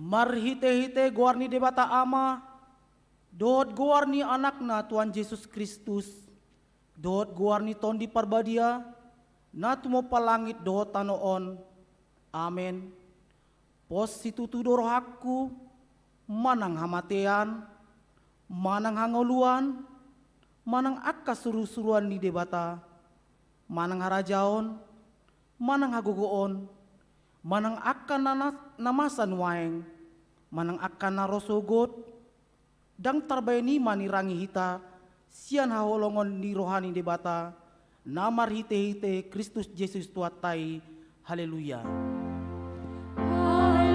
Marhite-hite guarni debata ama, dohot guarni anakna Tuhan Yesus Kristus, dohot guarni tondi parbadia, natumo palangit dohot tanoon. Amen. Pos situtudor hakku, manang hamatean, manang hangoluan, manang akka suruh-suruan ni debata, manang harajaon, manang hagogoon, manang akka namasan waeng, manang akka narosogot, dang tarbayani manirangi hita, sian haholongon ni rohani debata, namar hite-hite Kristus Yesus tuatai, haleluya.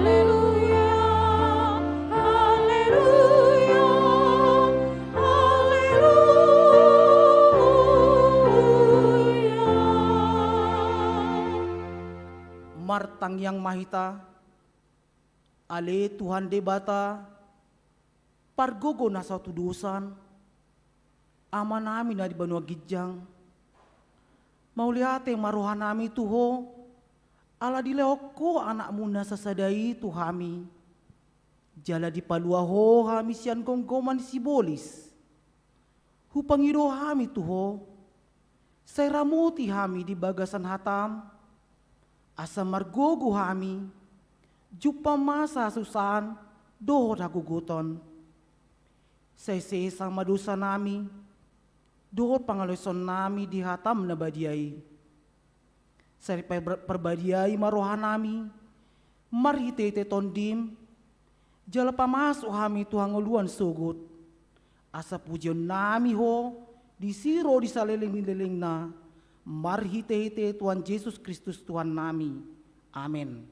Haleluya, haleluya, haleluya. Martang yang mahita, ale Tuhan debata, pargogo na sa tudusan, ama namin na di banua gidjang, mauliate maruhan nami tuho, ala dilehoko anak muna sasadai tuhami, jala di paluaho hami sian gonggoman sibolis, hupangiro hami tuho, say ramuti hami di bagasan hatam, asa margogo hami, jupa masa susan, dohot haguguton, say sesang madusa nami, dohot pangaloson nami di hatam na badiay. Sari perbadiai marohan nami, marhite tondim, jala pamasuk hami tuang uluan sugut, asa pujian nami ho, disiro disaliling-liling na, marhite Tuhan Yesus Kristus Tuhan nami. Amin.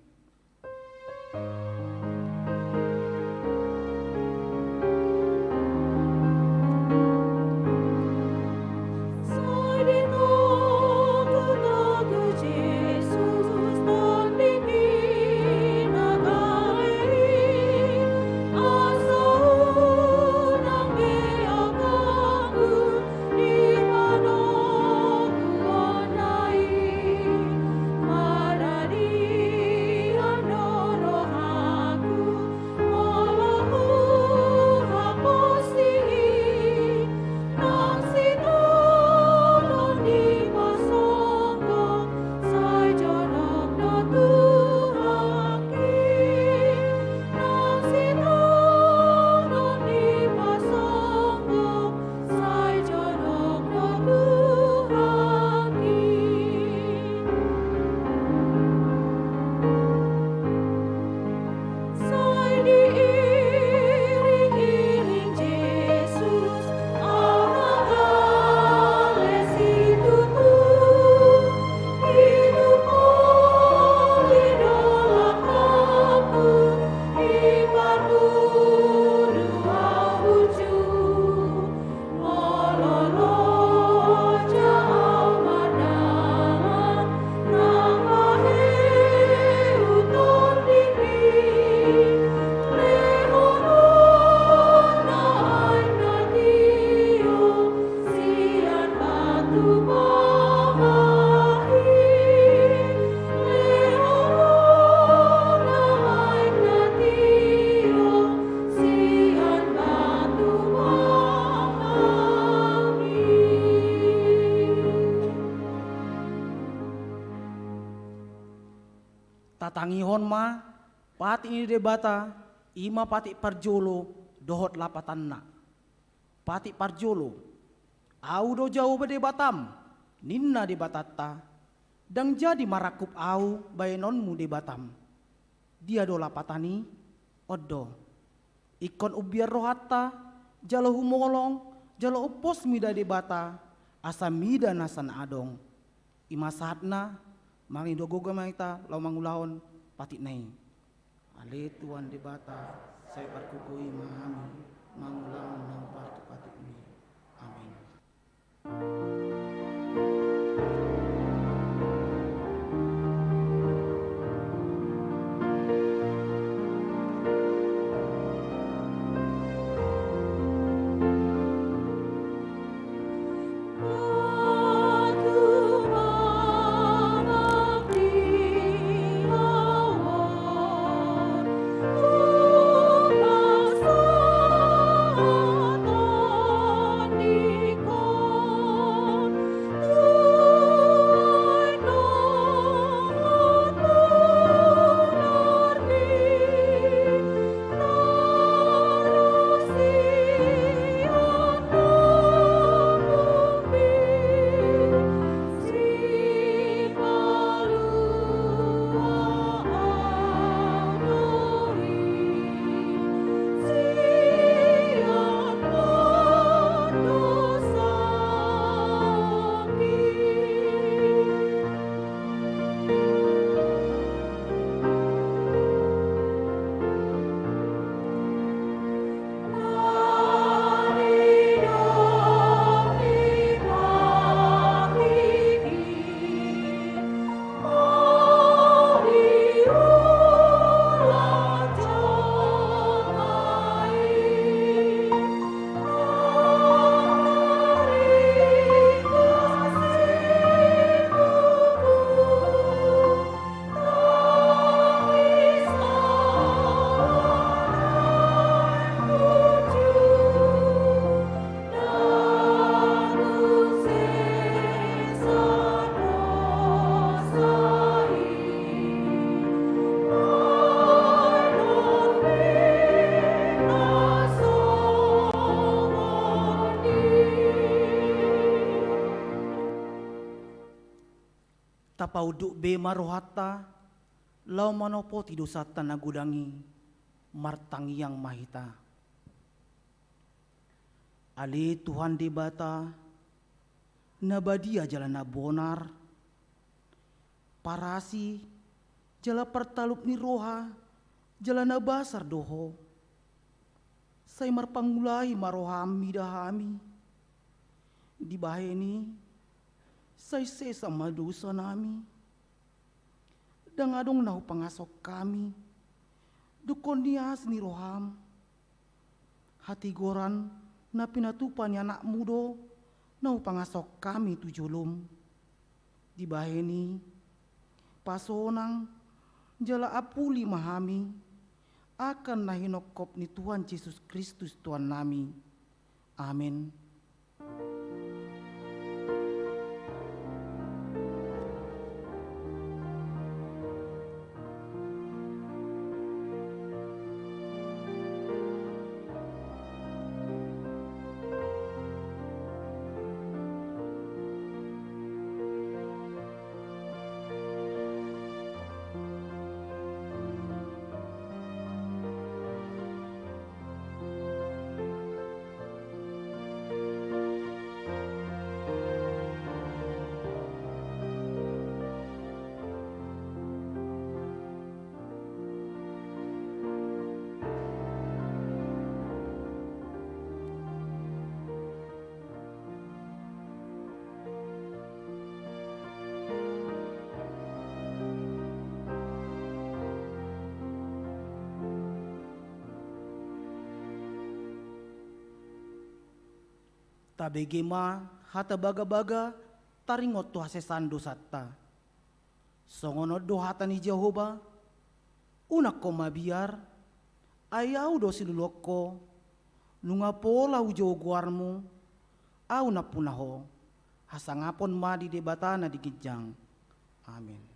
Tatangihon ma, pati ini debata, ima pati parjolo, dohot lapatanna. Pati parjolo, au do jauh berdebatam, ninna debatatta, dang jadi marakup au bayanonmu debatam. Dia do lapatani, oddo, ikon ubiar rohatta, jalo humolong, jalo upos mida debata, asa mida nasan adong. Ima saatna, mangi dogoga maita lau mangulahon pati nai. Ale Tuhan debata saya parkukui mahami mangulahon nang pati ni. Amin. Oh apa uduk be marohata, lau manopo ti dosata nagudangi, martangi yang mahita. Ali Tuhan di bata, nabadia jalan nabonar, parasi, jala pertalup ni roha, jala nabasar doho. Saya marpangulai marohami dahami, di baheni, saya sesa madosa nami, dangadong nahu pangasok kami, dukon nias ni roham, hati goran na pinatupan anak mudo, nahu pangasok kami tujulum, di baheni, pasonang, jala apuli mahami, akan nahinokop ni Tuhan Yesus Kristus Tuhan nami. Amin. Tabegema hata baga-baga taringot tu hasesan dosata. Songono dohata ni Jehova, unak ko mabiar, ayaw do siluloko, nunga pola ujo guarmu, au na punaho, hasangapon ma di debata na digijang. Amin.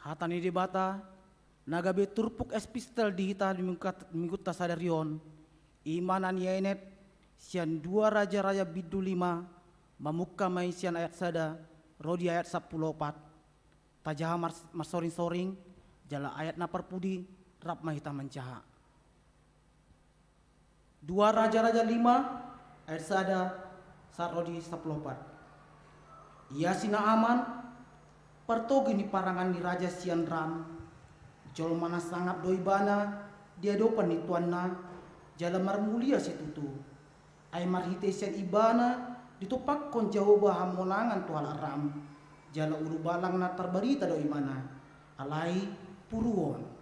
Hatani di bata, nagabe turpuk espistel dihita minggut tasadarion, imanan yenet, sian dua raja-raja bidu 5, mamukka mai sian ayat sada, rodi ayat 14, tajaha masoring-soring, jala ayat na perpudi, rap mahita mencaha. Dua raja-raja 5, ayat sada, saat rodi 14. Ia sina aman, pertogi ni parangan ni Raja Sian Ram, jol mana sangap doi bana, dia dopan ni tuanna, jala marmulia si tutu. Ay marhite sian ibana, ditupak kon Jehova hamonangan tuhan Ram, jala uru balang na terbarita doi mana, alai puruon.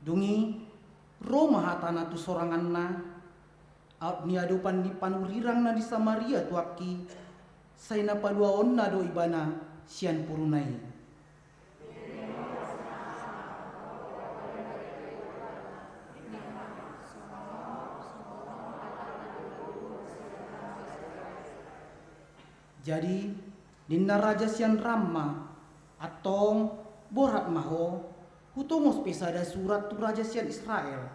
Dungi Roma hatana tu soranganna out ni adopan di panurirang na di Samaria tuaki say na paluaon na do ibana siyan purunay. Jadi ninna raja siyan Rama atong borat maho hutungos pesada surat tu raja siyan Israel.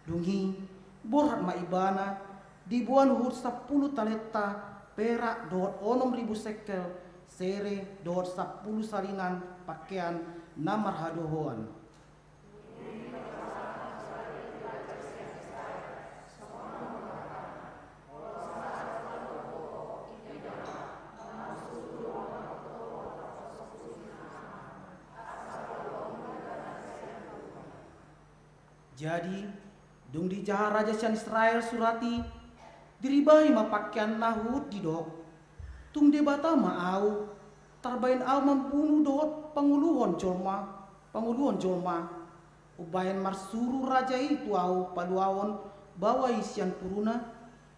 Dungi borat maibana dibuan hut 10 talenta perak dohot 6.000 sekel sere dohot 10 salinan pakaian namar hadohoan. Jadi dung di jaha raja sian Israel surati diribahi mapakaian nahud di dok tung debata maau tarbain au membunuh dot panguluhon jolma ubayan marsuru raja itu au paluawon bawa isian puruna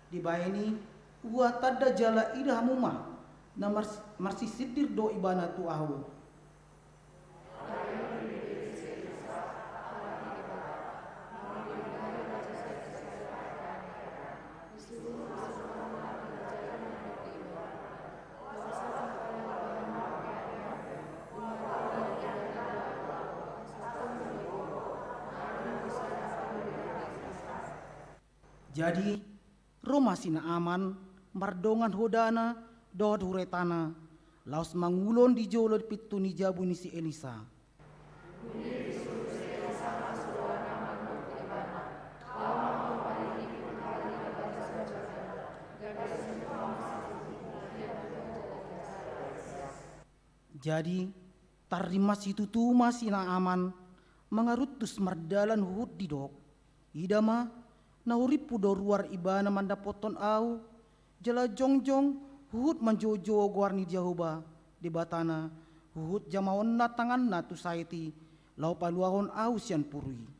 dibayani ua tada jala ida hamuma na marsi sidir do ibana tu au. Jadi Roma sina aman mardongan hodana dohot huretana laos mangulon di jolo pitu ni jabu ni si Elisa. Jadi tarima situ tuma sina aman mangarutus mardalan hud di dok idama nauripu do ruar ibana mandapoton au jala jongjong hut manjojo guarni jahoba di batana hut jamaon na tangan na tu saiti lau paluahon au sian purui.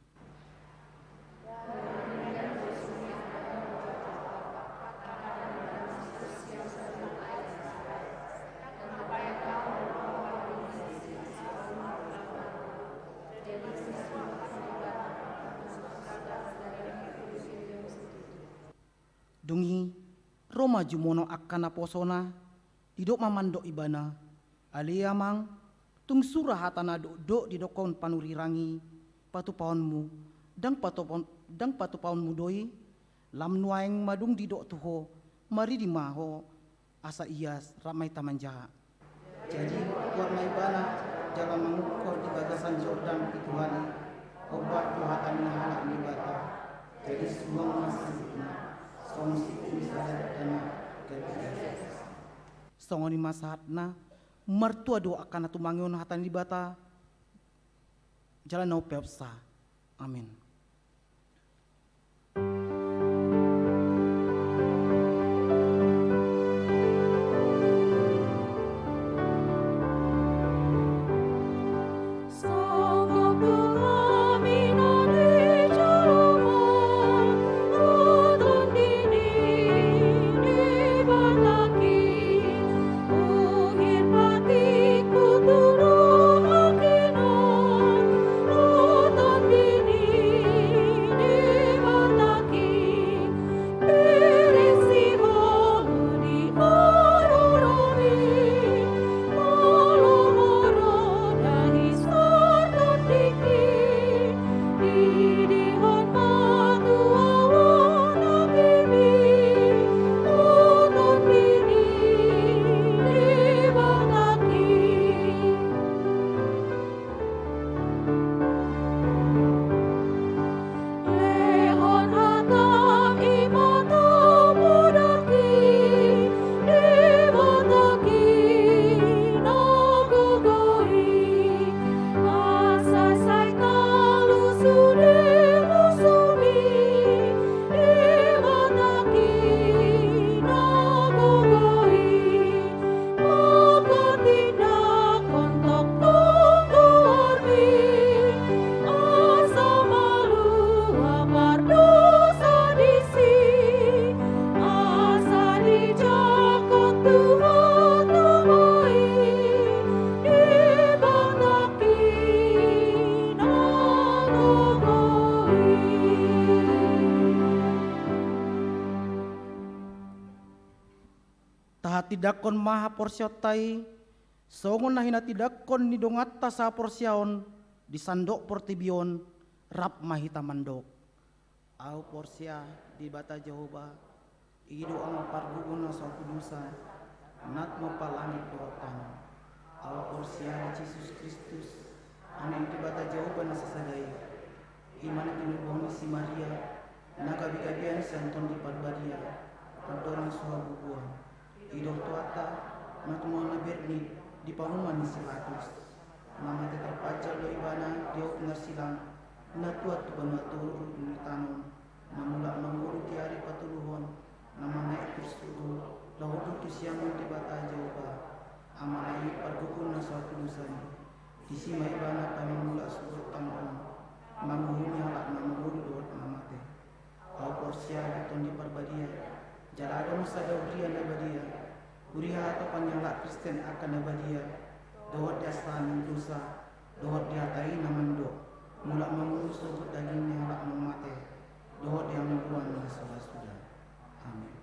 Dungi Roma jumono akana posona didok mamandok ibana aliamang tung surah hatana dok didokon panurirangi patu paonmu dang patu paonmu doi lam nuaeng madung didok tuho mari di maho asa ias ramai tamanjaha. Jadi warna ibana jalan mengukur di bagasan Jordan itu hari obat tuhatan halak ni bata jadi semua masih songoni masahatna martua doa kana tumangion hatan di bata jalan nau pepsa. Amin. Dini tidakon maha porsiottai, songon na hinatidakon ni dongatta sa porsiaon, di sandok portibion, rap mahita mandok. Au porsia di bata Jehovah, ido ang parguuna sa kudusa, nat mapalangit doatan. Au porsia di Jesus Kristus, ang di bata Jehovah na sasaday, iman tinubong si Maria, nagabi-gabian si Anton di Parbadia, pagdorang suha bubuan. Ido tuata, natumo na berni, di pahuman ni Silatus. Mga terpajal do ibana, diok silang, natuat tu banaturu ni tanon, namula manguru tiari patuluhon, namana itus tugu, lahudu tu siang di bata Jehovah, amanai pagkukun na suatu dusan, di sima ibana pamamula surut tanon, mamuhuni halak mamuru doot mamate. Au porsia beton di Parbadia, jalada musa dauria na badia, uriha atau panyala Kristen akan na badia, dohot dastan dosa, dohot diatai namando, mulak mamuru surut dagingnya halak mamate, dohot yang membuang na sudah. Amin.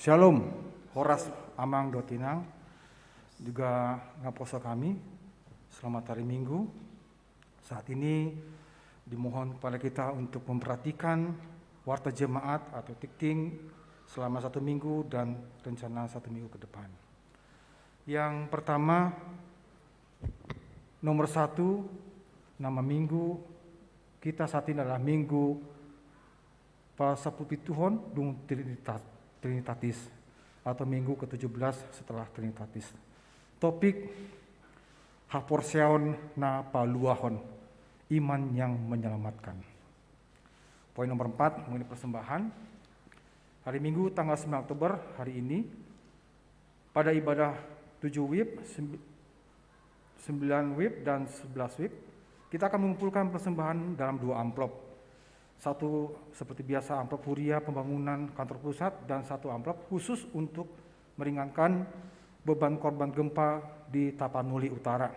Shalom, Horas Amang Dotinang, juga ngaposo kami. Selamat hari Minggu. Saat ini dimohon kepada kita untuk memperhatikan warta jemaat atau tikting selama 1 minggu dan rencana 1 minggu ke depan. Yang pertama, nomor 1, nama minggu kita saat ini adalah Minggu Pasapupituhon Dung Trinitatis atau minggu ke-17 setelah Trinitatis. Topik Haporseon na paluahon, iman yang menyelamatkan. Poin nomor 4 mengenai persembahan. Hari Minggu tanggal 9 Oktober hari ini pada ibadah 7 WIB, 9 WIB dan 11 WIB kita akan mengumpulkan persembahan dalam 2 amplop. Satu seperti biasa amplop huria pembangunan kantor pusat dan 1 amplop khusus untuk meringankan beban korban gempa di Tapanuli Utara.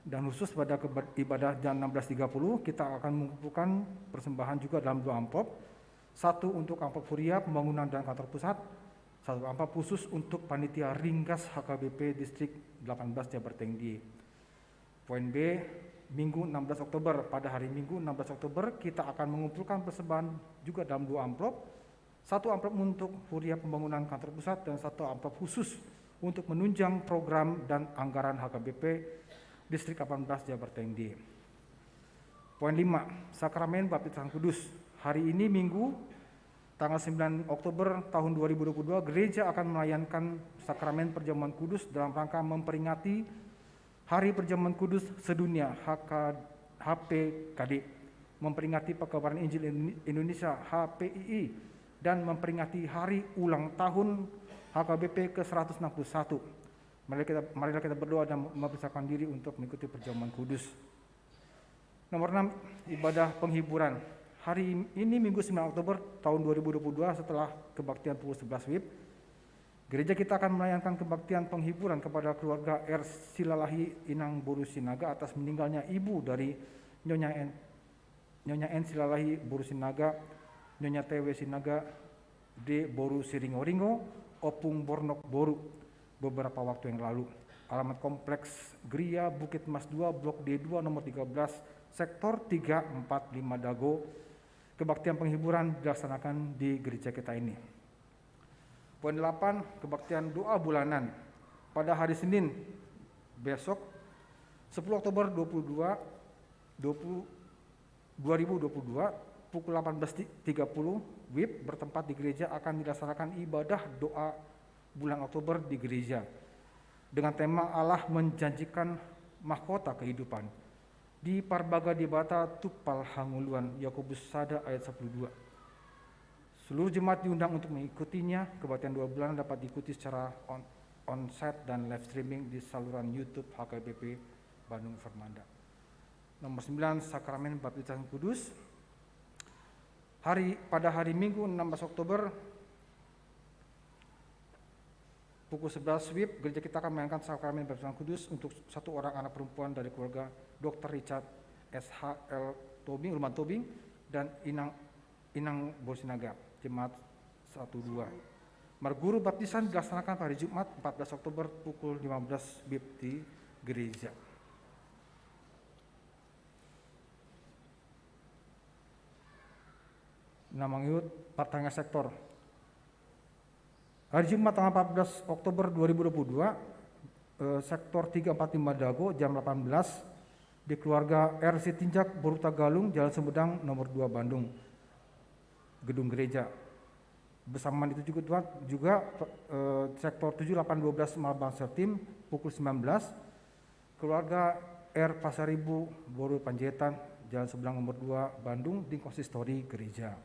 Dan khusus pada ibadah jam 16.30 kita akan mengumpulkan persembahan juga dalam 2 amplop. Satu untuk amplop huria pembangunan dan kantor pusat, 1 amplop khusus untuk panitia Ringgas HKBP Distrik 18 Jabar Tengdi. Poin B, Minggu 16 Oktober, pada hari Minggu 16 Oktober kita akan mengumpulkan persembahan juga dalam 2 amplop. 1 amplop untuk huria pembangunan kantor pusat dan 1 amplop khusus untuk menunjang program dan anggaran HKBP Distrik 18 Jabar Tengdi. Poin 5, Sakramen Baptisan Kudus. Hari ini Minggu tanggal 9 Oktober tahun 2022 gereja akan melayangkan Sakramen Perjamuan Kudus dalam rangka memperingati Hari Perjamuan Kudus Sedunia HPKD, memperingati Pekabaran Injil Indonesia HPII, dan memperingati Hari Ulang Tahun HKBP ke-161. Marilah kita berdoa dan mempersiapkan diri untuk mengikuti perjamuan kudus. Nomor 6, ibadah penghiburan. Hari ini Minggu 9 Oktober tahun 2022 setelah kebaktian pukul 11 WIB, gereja kita akan melayangkan kebaktian penghiburan kepada keluarga R. Silalahi Inang Boru Sinaga atas meninggalnya ibu dari Nyonya N. Silalahi Boru Sinaga, Nyonya T.W. Sinaga, D. Boru Siringo-ringo, Opung Bornok Boru beberapa waktu yang lalu. Alamat kompleks Gria Bukit Mas 2 Blok D2 nomor 13 Sektor 345 Dago. Kebaktian penghiburan dilaksanakan di gereja kita ini. Poin 8, kebaktian doa bulanan. Pada hari Senin besok 10 Oktober 2022 pukul 18.30 WIB bertempat di gereja akan dilaksanakan ibadah doa bulan Oktober di gereja dengan tema Allah menjanjikan mahkota kehidupan di Parbaga Dibata Tupal Hanguluan Yakobus Sada ayat 12. Seluruh jemaat diundang untuk mengikutinya. Kebaktian 2 bulan dapat diikuti secara on-site dan live streaming di saluran YouTube HKBP Bandung Vermanda. Nomor 9, Sakramen Baptisan Kudus. Pada hari Minggu 16 Oktober pukul 11 WIB, gereja kita akan melayangkan Sakramen Baptisan Kudus untuk 1 orang anak perempuan dari keluarga Dr. Richard SHL Tobing, Rumah Tobing, dan Inang Borsinaga, Jemaat 12. Marguru baptisan dilaksanakan pada hari Jumat 14 Oktober pukul 15 WIB di gereja. Nama ngikut pertanyaan sektor. Hari Jumat tanggal 14 Oktober 2022, sektor 345 Dago jam 18 di keluarga RC Tinjak Boruta Galung, Jalan Sumedang nomor 2 Bandung, gedung gereja. Bersamaan itu juga sektor 7812 Malbang Sertim pukul 19 keluarga R Pasaribu Boru Panjaitan, Jalan Sebelang nomor 2 Bandung di konsistori gereja.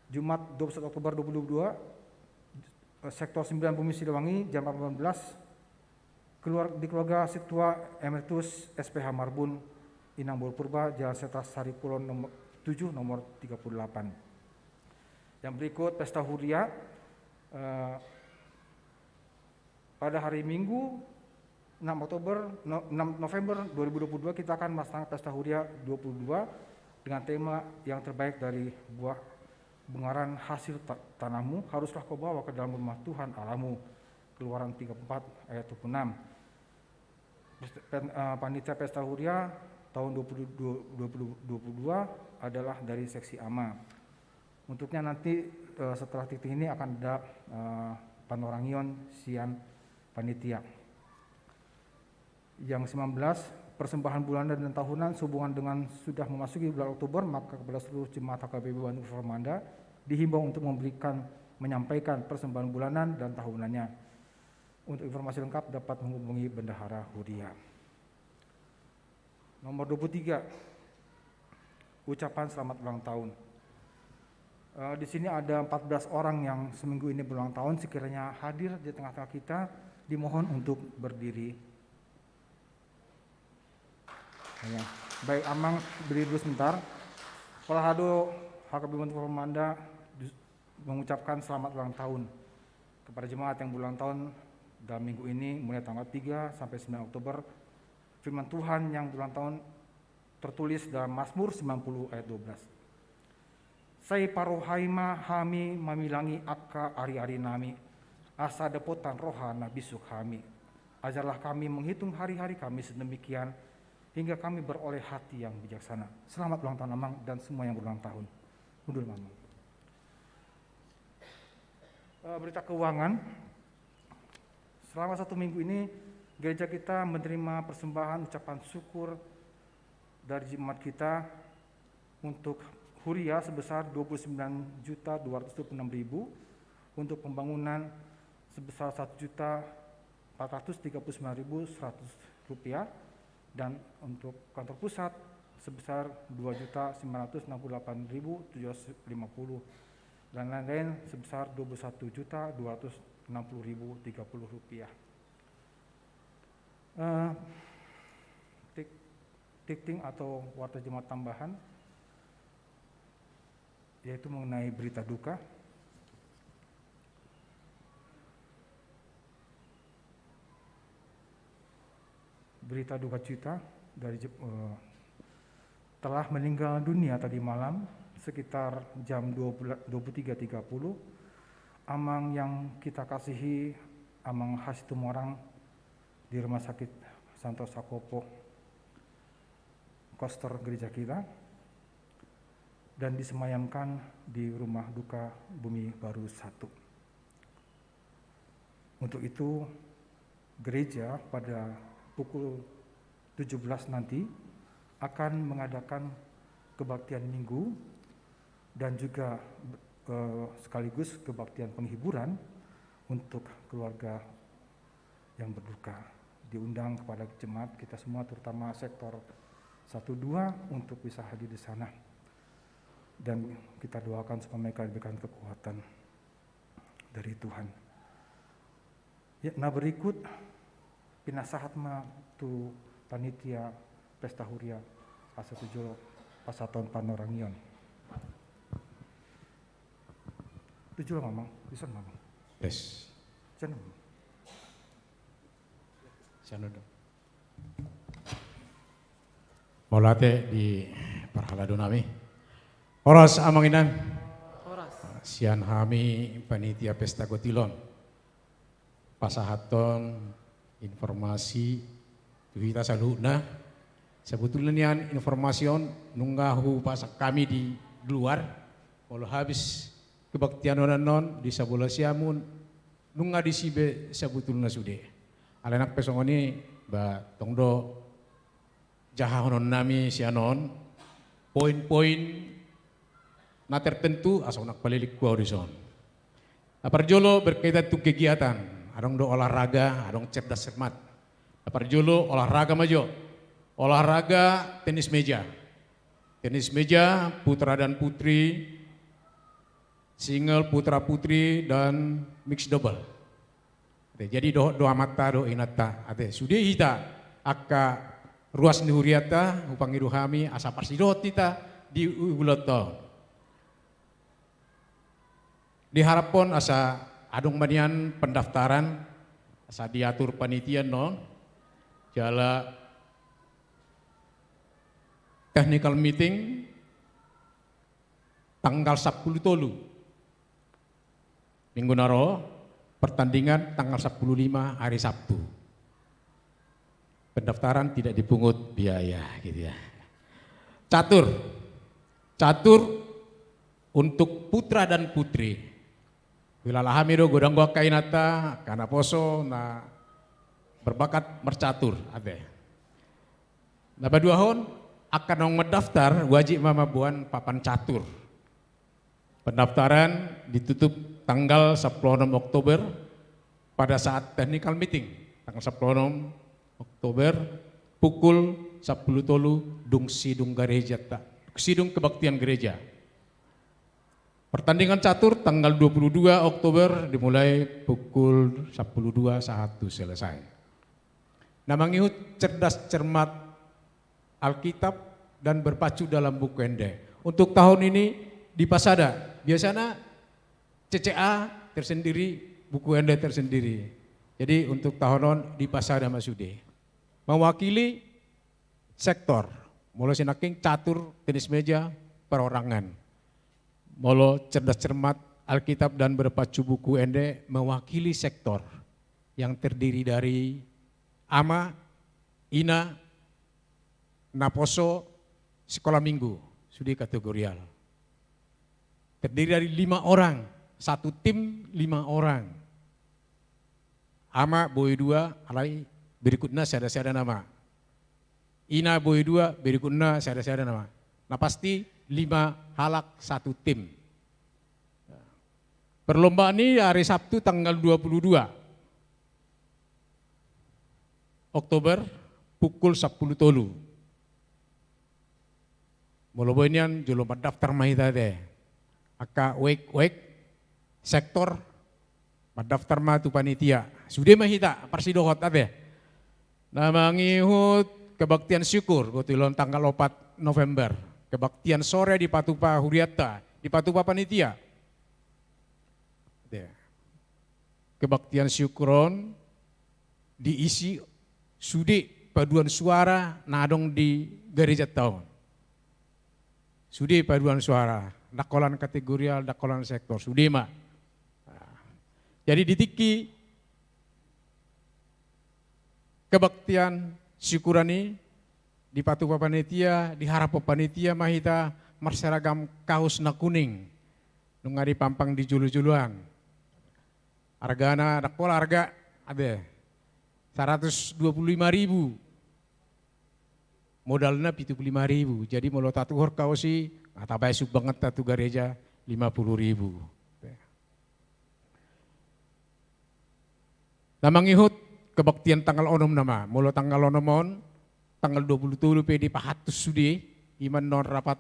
Jumat 21 Oktober 2022 sektor 9 Bumi Siliwangi jam 18 di keluarga Situa Emeritus SPH Marbun Inang Boru Purba, Jalan Setas Sari Kulon nomor 7 nomor 38. Yang berikut pesta huria. Pada hari Minggu 6 November 2022 kita akan melaksanakan pesta huria 22 dengan tema yang terbaik dari buah bengaran hasil tanahmu haruslah kau bawa ke dalam rumah Tuhan Allahmu. Keluaran 34 ayat 26. Panitia Pesta Huria tahun 2022 adalah dari seksi AMA. Untuknya nanti setelah titik ini akan ada Panorangion Sian Panitia. Yang 19, persembahan bulanan dan tahunan sehubungan dengan sudah memasuki bulan Oktober, maka kepada seluruh jemaat HKBP Bandung Formanda dihimbau untuk menyampaikan persembahan bulanan dan tahunannya. Untuk informasi lengkap dapat menghubungi Bendahara Huria. Nomor 23, ucapan selamat ulang tahun. Di sini ada 14 orang yang seminggu ini berulang tahun, sekiranya hadir di tengah-tengah kita, dimohon untuk berdiri. Ya. Baik, Amang berdiri dulu sebentar. Kolahado HKBP Bandung Formanda mengucapkan selamat ulang tahun kepada jemaat yang berulang tahun dalam minggu ini mulai tanggal 3 sampai 9 Oktober. Firman Tuhan yang berulang tahun tertulis dalam Mazmur 90 ayat 12. Sai parohaima hami mamilangi akka ari-ari nami, asa depotan rohana bisuk kami. Ajarlah kami menghitung hari-hari kami sedemikian, hingga kami beroleh hati yang bijaksana. Selamat ulang tahun Amang dan semua yang berulang tahun. Mundur Amang. Berita keuangan. Selama 1 minggu ini, gereja kita menerima persembahan ucapan syukur dari jemaat kita untuk Huria sebesar 29.226.000, untuk pembangunan sebesar 1.439.100 rupiah, dan untuk kantor pusat sebesar 2.968.750, dan lain-lain sebesar 21.260.030 rupiah. Tikting atau warta jemaat tambahan, yaitu mengenai berita duka. Berita duka cita dari telah meninggal dunia tadi malam sekitar jam 23.30 Amang yang kita kasihi, Amang Hasitumorang di Rumah Sakit Santosa Kopo, Koster gereja kita, dan disemayamkan di Rumah Duka Bumi Baru 1. Untuk itu gereja pada pukul 17 nanti akan mengadakan kebaktian minggu dan juga sekaligus kebaktian penghiburan untuk keluarga yang berduka. Diundang kepada jemaat kita semua, terutama sektor 1-2 untuk bisa hadir di sana. Dan kita doakan supaya mereka diberikan kekuatan dari Tuhan. Ya, nah berikut pinasahat tu panitia Pesta Huria Asa Tujuh Pasaton Panorangion. Tujuh Mamang, bisa Mamang. Yes. Jangan. Sana dong. Maulate di parhalado nami. Oras amanginan. Oras. Sian kami panitia Pesta Gotilon. Pasahaton informasi kita saluna. Sebetulnya nian informasion nunggahu pasak kami di luar. Kalau habis kebaktian non di sebelah siamun nungga di sibe sebetulnya sudah. Alenak pesongoni ba tongdo jahahonon nami sianon poin-poin na tertentu asal nak palilik ku horizon. Aparjolo berkaitan tu kegiatan, adong do olahraga, adong cerdas cermat. Aparjolo olahraga majo, olahraga tenis meja putra dan putri, single putra putri dan mix double. Jadi doa mata do inata, ade sudah kita akka ruas ni huriata upangiru kami asa parsidot kita di ubuloto. Diharapkan asa adung manian pendaftaran asa diatur panitia no jala technical meeting tanggal 10 tolu. Minggu naro, pertandingan tanggal 15 hari Sabtu. Pendaftaran tidak dipungut biaya gitu ya. Catur untuk putra dan putri. Wilalah hamido godang gua kainata karena poso na berbakat mercatur ade. Nah baduahon akan mendaftar wajib mamabuan papan catur. Pendaftaran ditutup tanggal 16 Oktober pada saat technical meeting tanggal 16 Oktober pukul 10 tolu dung sidung gereja sidung kebaktian gereja. Pertandingan catur tanggal 22 Oktober dimulai pukul 12.01 selesai. Nah mengikut cerdas cermat Alkitab dan berpacu dalam buku ende. Untuk tahun ini di Pasada biasanya CCA tersendiri, buku ende tersendiri. Jadi untuk tahunan di Pasada Masude mewakili sektor mulai sinaking catur, tenis meja, perorangan. Molo cerdas cermat Alkitab dan berpacu buku ende mewakili sektor yang terdiri dari Ama, Ina, Naposo, Sekolah Minggu, studi kategorial. Terdiri dari 5 orang, satu tim 5 orang. Ama boy 2, alai berikutnya saya ada nama. Ina boy 2, berikutnya saya ada nama. Nah pasti 5 halak satu tim. Perlombaan ini hari Sabtu tanggal 22 Oktober pukul 10 tolu. Moloboinian jolompat daftar mahita deh. Aka wek sektor daftar matu panitia. Sudah mahita parsidohot ade. Nah mangihut kebaktian syukur gotilon tanggal 4 November. Kebaktian sore di Patupa Huriata, di Patupa panitia. Kebaktian syukuron diisi sudi paduan suara nadong di gereja tahun. Sudi paduan suara, dakolan kategorial, dakolan sektor, sudi mak. Jadi ditiki kebaktian syukurani di Patupa panitia, di Harapo panitia mahita merseragam kaos na kuning. Nungari pampang di julu-juluan. Hargana dakola harga ada 125.000. Modalnya 75.000. Jadi mau tatu hor kausi, kata besok banget tatu gereja 50.000. Nah mangihut kebaktian tanggal 6 nama, mula tanggal 6 tanggal 27 di Pahatus Sudi, iman non rapat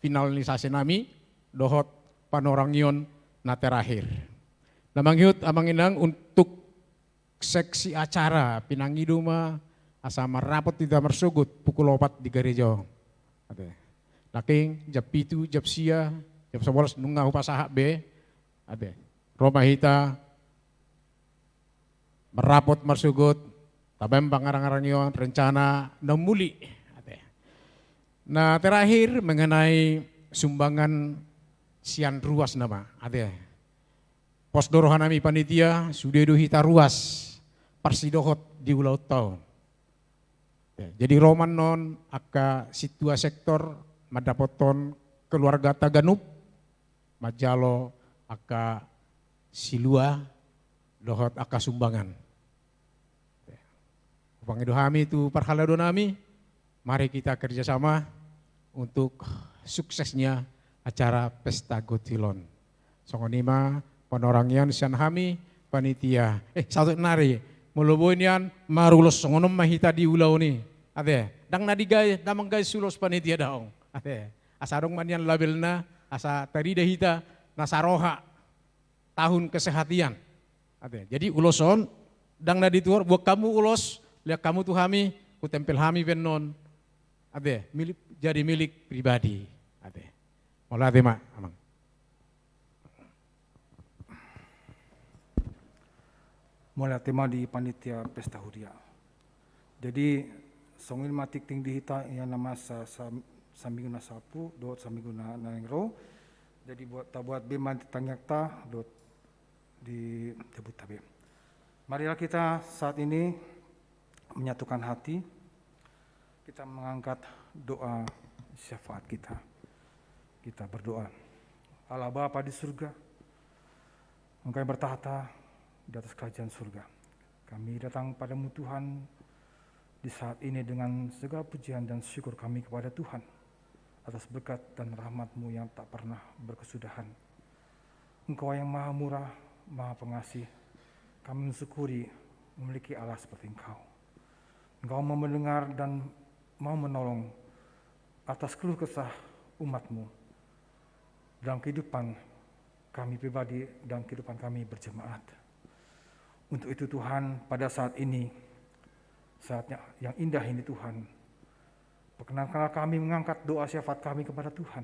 finalisasi nami, dohot panorangion na terakhir. Nah mangihut amanginang untuk seksi acara pinangiduma asama rapat tidak mersugut pukul 4 di gereja. Naking jam 7, jam sia, jam 11 nunggu pasaha B. Roma hita merapot mersugut tabem pangarang-arang rencana nemuli. Nah terakhir mengenai sumbangan sian ruas nama. Posdorohanami panitia sudah hita ruas parsidohot di ulau tahun. Jadi roman non aka situa sektor madapoton keluarga Taganup majalo aka silua dohot aka sumbangan. Pangido kami itu parhalado nami, mari kita kerjasama untuk suksesnya acara Pesta Gotilon. Songonima panorangian sian kami panitia. Satu nari muluboinian marulos songonom mahita di ulau ni. Dang nadigay damang guys sulos panitia daong. Asarong manyan labelna asa tadi dahita nasaroha tahun kesehatian. Jadi uloson dang nadituar buat kamu ulos lihat kamu tuh kami kutempel kami benon. Jadi milik pribadi. Mola mak amang. Mulai tema di panitia Pesta Huria. Jadi songil matik ting dihita yang nama saminguna sapu, doot saminguna nangro, Jadi buat bema tanyakta dot di debut tabe. Marilah kita saat ini menyatukan hati, kita mengangkat doa syafaat kita. Kita berdoa. Allah Bapa di surga, Engkau yang bertahta di atas kerajaan surga. Kami datang padamu Tuhan di saat ini dengan segala pujian dan syukur kami kepada Tuhan atas berkat dan rahmat-Mu yang tak pernah berkesudahan. Engkau yang maha murah, maha pengasih, kami mensyukuri memiliki Allah seperti Engkau. Engkau mau mendengar dan mau menolong atas keluh kesah umat-Mu dalam kehidupan kami pribadi dan kehidupan kami berjemaat. Untuk itu Tuhan, pada saat ini, saatnya yang indah ini Tuhan, perkenankanlah kami mengangkat doa syafaat kami kepada Tuhan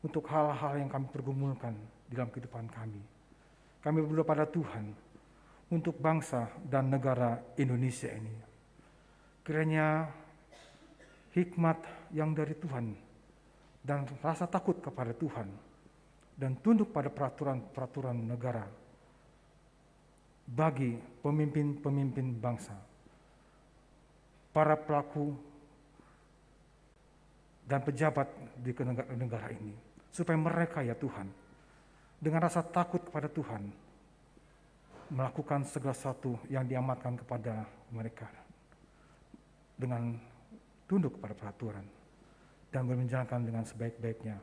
untuk hal-hal yang kami pergumulkan di dalam kehidupan kami. Kami berdoa pada Tuhan untuk bangsa dan negara Indonesia ini. Kiranya hikmat yang dari Tuhan dan rasa takut kepada Tuhan dan tunduk pada peraturan-peraturan negara bagi pemimpin-pemimpin bangsa, para pelaku dan pejabat di negara ini, supaya mereka ya Tuhan, dengan rasa takut kepada Tuhan, melakukan segala sesuatu yang diamatkan kepada mereka, dengan tunduk kepada peraturan, dan menjalankan dengan sebaik-baiknya,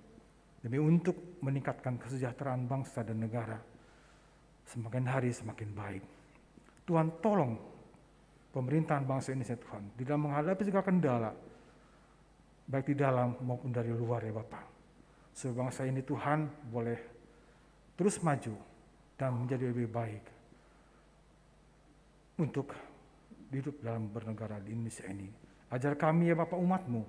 demi untuk meningkatkan kesejahteraan bangsa dan negara, semakin hari semakin baik. Tuhan tolong pemerintahan bangsa Indonesia Tuhan, di dalam menghadapi segala kendala, baik di dalam maupun dari luar ya Bapak. Supaya bangsa ini Tuhan boleh terus maju dan menjadi lebih baik untuk hidup dalam bernegara di Indonesia ini. Ajar kami ya Bapak umat-Mu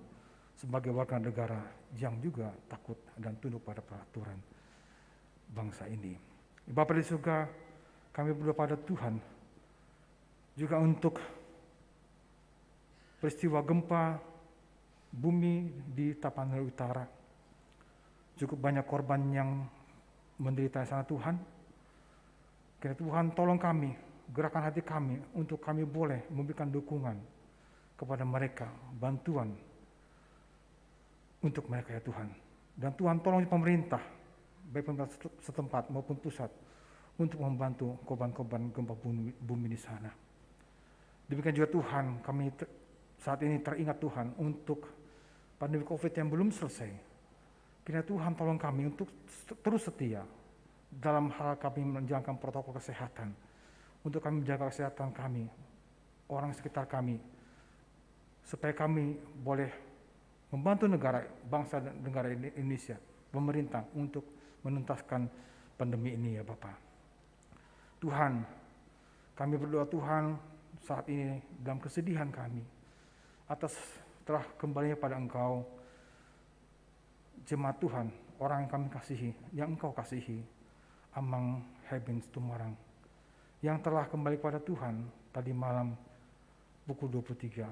sebagai warga negara yang juga takut dan tunduk pada peraturan bangsa ini. Bapak di surga, kami berdoa pada Tuhan juga untuk peristiwa gempa bumi di Tapanuli Utara. Cukup banyak korban yang menderita di sana Tuhan. Kiranya Tuhan tolong kami, gerakan hati kami untuk kami boleh memberikan dukungan kepada mereka, bantuan untuk mereka ya Tuhan. Dan Tuhan tolong pemerintah, baik pemerintah setempat maupun pusat, untuk membantu korban-korban gempa bumi di sana. Demikian juga Tuhan, kami saat ini teringat Tuhan untuk pandemi COVID yang belum selesai. Kiranya Tuhan tolong kami untuk terus setia dalam hal kami menjalankan protokol kesehatan, untuk kami menjaga kesehatan kami, orang sekitar kami, supaya kami boleh membantu negara, bangsa dan negara Indonesia, pemerintah untuk menuntaskan pandemi ini ya Bapak. Tuhan, kami berdoa Tuhan saat ini dalam kesedihan kami atas telah kembalinya pada Engkau jemaat Tuhan, orang yang kami kasihi, yang Engkau kasihi, Amang Hebin Tumarang, yang telah kembali pada Tuhan tadi malam pukul 23.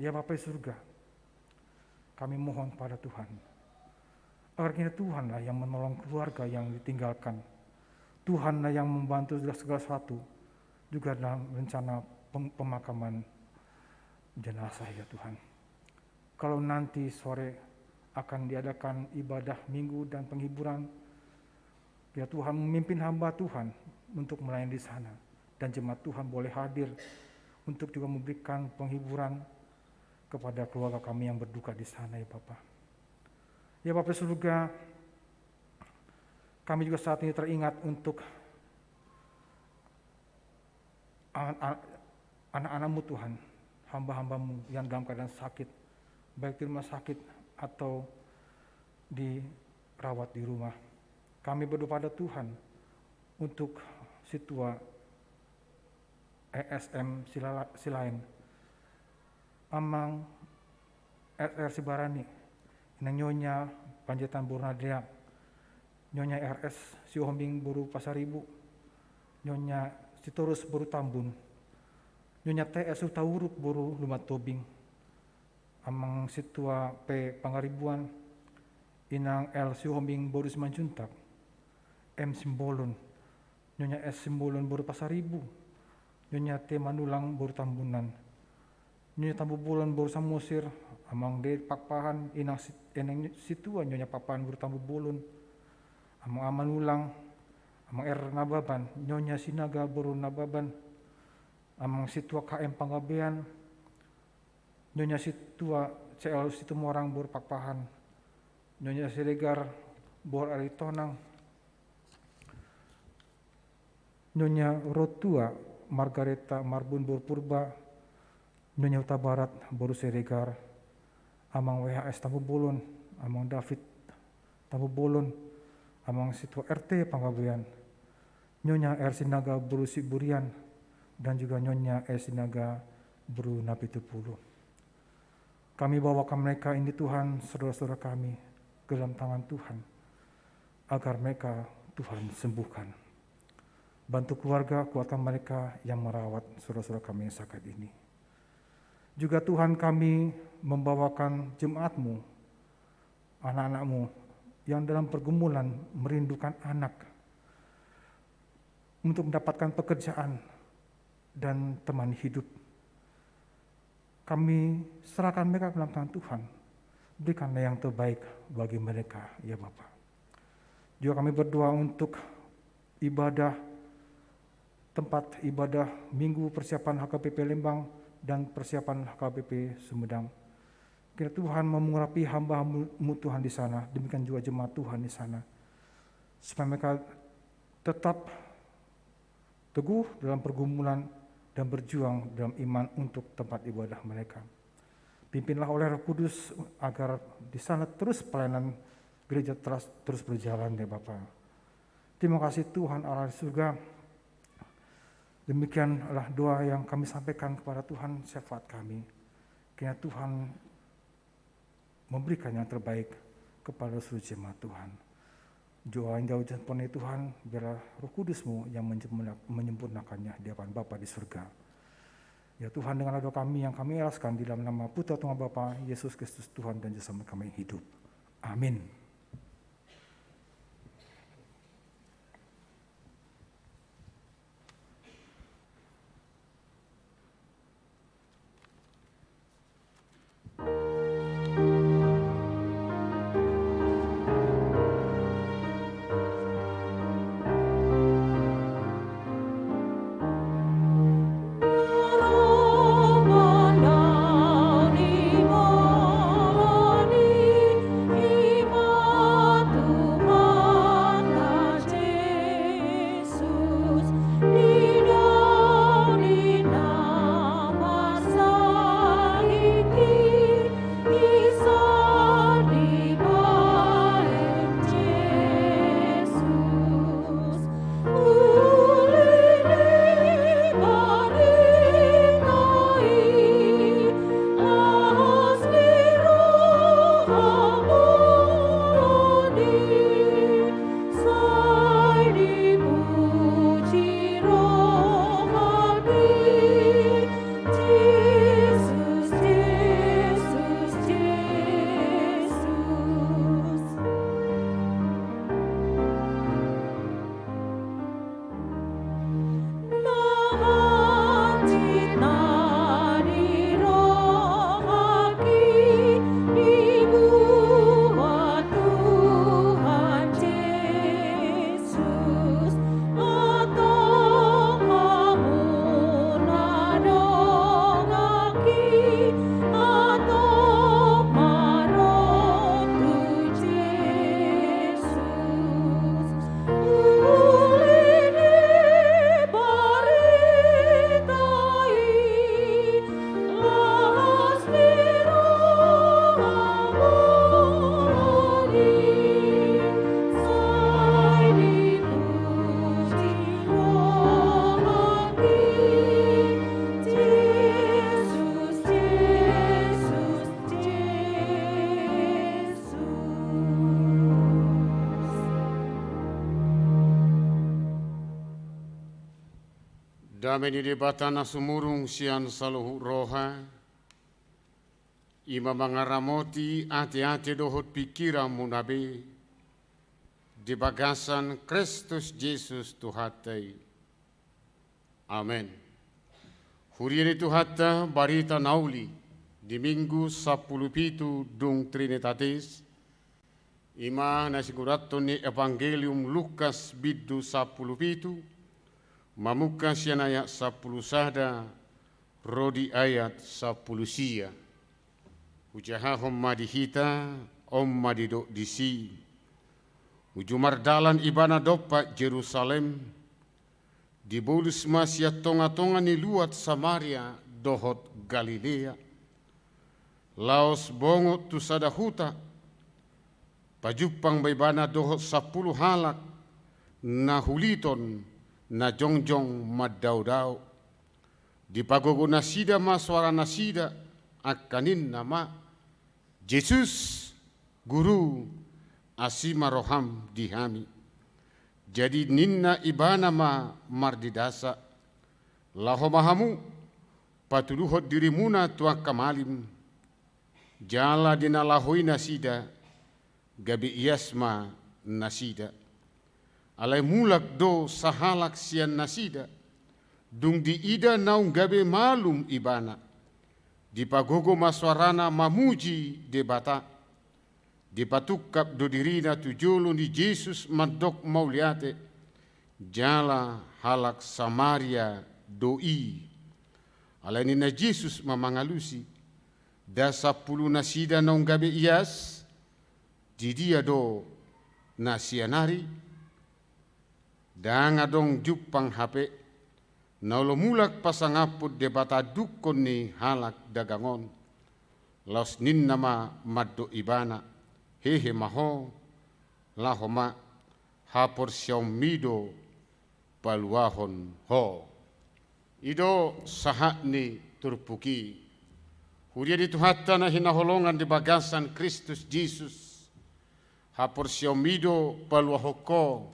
Ya Bapa di surga, kami mohon pada Tuhan, agar kiranya Tuhanlah yang menolong keluarga yang ditinggalkan, Tuhanlah yang membantu segala sesuatu, juga dalam rencana pemakaman jenazah ya Tuhan. Kalau nanti sore akan diadakan ibadah minggu dan penghiburan, ya Tuhan memimpin hamba Tuhan untuk melayani di sana, dan jemaat Tuhan boleh hadir untuk juga memberikan penghiburan kepada keluarga kami yang berduka di sana ya Bapak. Ya Bapak surga, kami juga saat ini teringat untuk anak-anak-Mu Tuhan, hamba-hamba-Mu yang dalam keadaan sakit, baik di rumah sakit atau dirawat di rumah. Kami berdoa pada Tuhan untuk Situa ESM Silain, Amang RR Sibarani, Nyonya Panjaitan Burnadria, Nyonya RS Siohombing Buru Pasaribu, Nyonya Sitorus Buru Tambun, Nyonya TS Utawuruk Buru Lumat Tobing, Amang Situa P Pangaribuan, Inang L. Sihombing Boris Manjuntak, M. Simbolon, Nyonya S. Simbolon Boru Pasaribu, Nyonya T. Manulang Boru Tambunan, Nyonya Tambubolon Boru Samosir, Amang D. Pakpahan, Inang Situa Nyonya Papahan Boru Tambubolon, Amang Amanulang, Amang R. Nababan, Nyonya Sinaga Boru Nababan, Amang Situa KM Panggabean, Nyonya Situa CL Situmorang Boru Pakpahan, Nyonya Siregar Boru Aritonang, Nyonya Rotua Margareta Marbun Boru Purba, Nyonya Huta Barat Boru Siregar, Amang WHS Tambubolon, Amang David Tambubolon, Amang Situa RT Panggabean, Nyonya R. Sinaga Boru Siburian, dan juga Nyonya E. Sinaga Boru Napitupulu. Kami bawakan mereka ini Tuhan, saudara-saudara kami, ke dalam tangan Tuhan, agar mereka Tuhan sembuhkan. Bantu keluarga, kuatkan mereka yang merawat saudara-saudara kami yang sakit ini. Juga Tuhan, kami membawakan jemaat-Mu, anak-anak-Mu yang dalam pergumulan merindukan anak untuk mendapatkan pekerjaan dan teman hidup. Kami serahkan mereka ke dalam tangan Tuhan. Berikanlah yang terbaik bagi mereka, ya Bapa. Juga kami berdoa untuk ibadah, tempat ibadah minggu persiapan HKBP Lembang dan persiapan HKBP Sumedang. Kiranya Tuhan mengurapi hamba-Mu Tuhan di sana, demikian juga jemaat Tuhan di sana, supaya mereka tetap teguh dalam pergumulan dan berjuang dalam iman untuk tempat ibadah mereka. Pimpinlah oleh Roh Kudus agar di sana terus pelayanan gereja terus berjalan, ya Bapa. Terima kasih Tuhan Allah di surga. Demikianlah doa yang kami sampaikan kepada Tuhan, syafaat kami. Kiranya Tuhan memberikan yang terbaik kepada seluruh jemaat Tuhan. Doa yang jauh jemput Tuhan, biarlah Roh Kudus-Mu yang menyempurnakannya di hadapan Bapa di surga. Ya Tuhan, dengan doa kami yang kami ikhlaskan di dalam nama Putra Tuhan Bapa Yesus Kristus Tuhan dan Juru Selamat kami yang hidup. Amin. Damai di batana sumurung sian saluhu roha, Ima mangaramoti ate-ate dohot pikiran munabe di bagasan Kristus Yesus Tuhatai. Amen. Hurian itu hatta barita nauli di minggu 17 dung Trinitatis. Ima nasigurato ni Evangelium Lukas bidu 17 mamuka sian ayat 10 sada rodi ayat 10 sia. Ujaha homma dihita omma didok disi. Ujumar dalan ibana dopa Jerusalem. Dibulus masya tonga-tonga ni luat Samaria dohot Galilea. Laos bongot tu sada huta. Pajupang baybana dohot 10 halak. Na huliton na jongjong madaw-daw. Dipagogo nasida ma suara nasida akanin nama Yesus guru asima roham dihami. Jadi ninna ibana ma mardidasa lahomahamu patuluhot dirimuna tua kamalim jala dina lahoi nasida gabi iasma nasida alai mulak do sahalak sian nasida dung di ida naung gabe malum ibana di pagogo maswarana mamuji debata di patukap do dirina tujulu di Yesus madok mauliate jala halak Samaria doi alani na Yesus mamangalusi da 10 nasida naung gabe ias di dia do nasianari danga dong jupang HP naulo mulak pasangaput debata dukon ni halak dagangon. Laos nin nama maddo ibana. Hehe maho. Lahoma. Hapor siyaw mido. Paluahon ho. Ido sahat ni turpuki. Huria dituhata na hinaholongan di bagasan Kristus Jesus. Hapor siyaw mido paluahoko.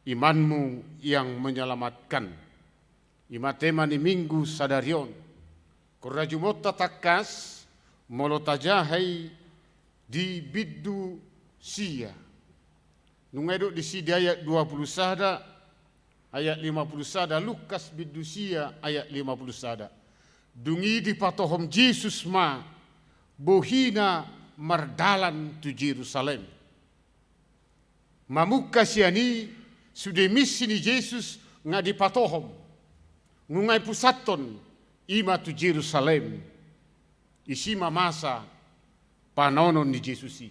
Imanmu yang menyelamatkan. Ima tema ni minggu sadarion. Kurajumota takas molotajahai di biddu sia. Nungeduk di sidi ayat 20 sada, ayat 50 sada, Lukas biddu sia ayat 50 sada. Dungi di patohom Yesus ma bohina mardalan tu Jerusalem. Mamuka siani sudah misi ni Yesus ngadi patohom. Ngungai pusaton ima tu Jerusalem isima masa panonon ni Jesusi.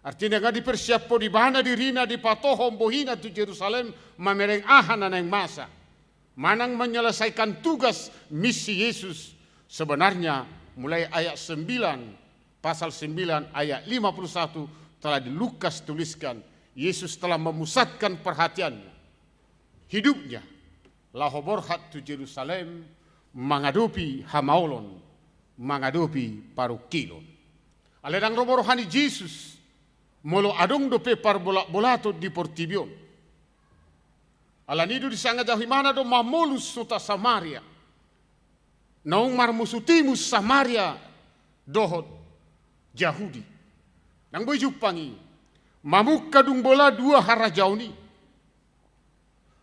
Artinya nga dipersiapo di bana dirina di patohom bohina tu Jerusalem mamereng ahana nang masa. Manang menyelesaikan tugas misi Yesus sebenarnya mulai ayat 9 pasal 9 ayat 51 telah di Lukas tuliskan Yesus telah memusatkan perhatiannya hidupnya lahoborhat tu Jerusalem menghadapi hamaulon, menghadapi parukilon. Aledang robo rohani Yesus molo adong dope par bolak-bolato di portibion. Alanido disanga jauh mana do mamolus suta Samaria. Naung marmusutimus Samaria dohot Yahudi. Nang boy jupangi mamuk kadung bola 2 harajauni.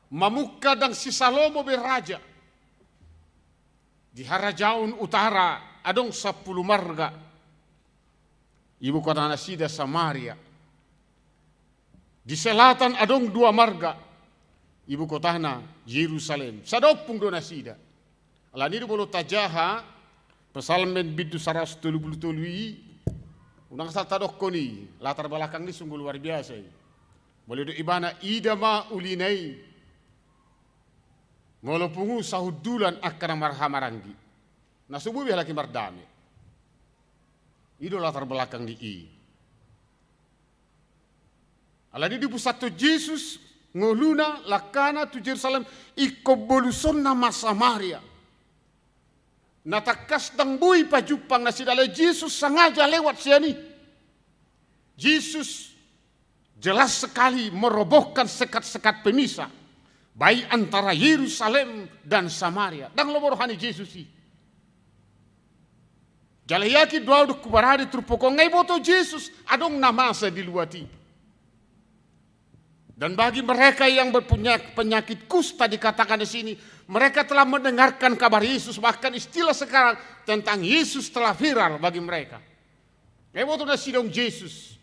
Mamuka dan si Salomo beraja. Di Harajaun utara adong 10 marga. Ibu kota nasida Samaria. Di selatan adong 2 marga. Ibu kotana Yerusalem. Sadopung do nasida. Alani do bolo tajaha pesalmen bidu 170 unang saltadok koni latar belakang ini sungguh luar biasa. Boleh do ibana idama ulinai. Molo pungu sahudulan akan marhamarangi. Nasubu biar lagi mardame. Itu latar belakang di i. Alani di pusat tu Yesus ngoluna lakana tu Jerusalem ikoboluson nama Samaria. Natakas tang bui pajupang nasidale Yesus sengaja lewat siani. Yesus jelas sekali merobohkan sekat-sekat pemisah. Baik antara Yerusalem dan Samaria. Dan lo rohani Yesus sih. Jalaiaki doa do kubarade trupoko ngai boto Jesus adong namasa di luati. Dan bagi mereka yang berpunya penyakit kusta dikatakan di sini, mereka telah mendengarkan kabar Yesus, bahkan istilah sekarang tentang Yesus telah viral bagi mereka. Ngai boto na sidong Jesus.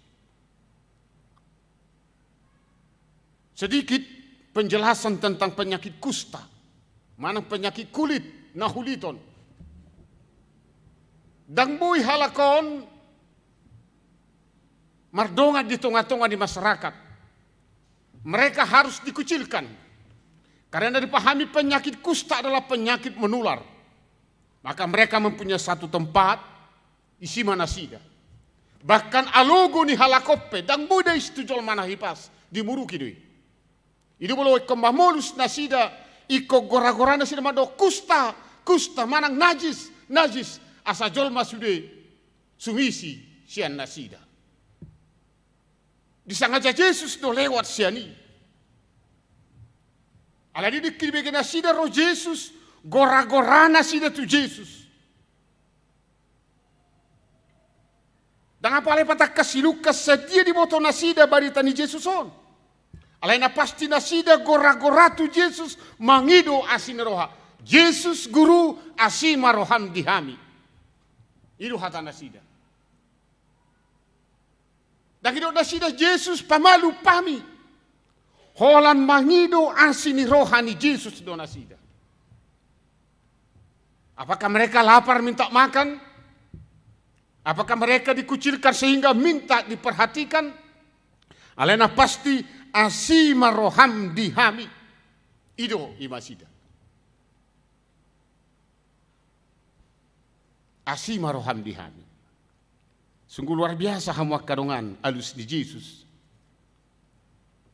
Sedikit penjelasan tentang penyakit kusta. Mana penyakit kulit, nahuliton. Dang bui halakon mardonga di tengah-tengah di masyarakat. Mereka harus dikucilkan. Karena dipahami penyakit kusta adalah penyakit menular. Maka mereka mempunyai satu tempat isi manasida. Bahkan alogo ni halakoppe dang bui da istujol mana hipas di muruki doi. Itu boleh kembamolus nasida iko gora-gora nasida mado kusta manang najis asa jolma sude sumisi sian nasida. Disangaja Yesus do lewat siani. Ala di dikibeke nasida roh Yesus gora-gora nasida tu Yesus. Dan apa patak kasilukas sedia di boto nasida barita ni Yesus on. Alaina pasti nasida gora-gora tu Yesus mangido asin roha. Yesus guru asima roham dihami. Itu hata nasida. Dan hidup nasida Yesus pamalu pami. Holan mangido asini rohani Yesus do nasida. Apakah mereka lapar minta makan? Apakah mereka dikucilkan sehingga minta diperhatikan? Alaina pasti asima roham dihami. Itu imasida. Asima roham dihami. Sungguh luar biasa hamu kadongan alus di Yesus.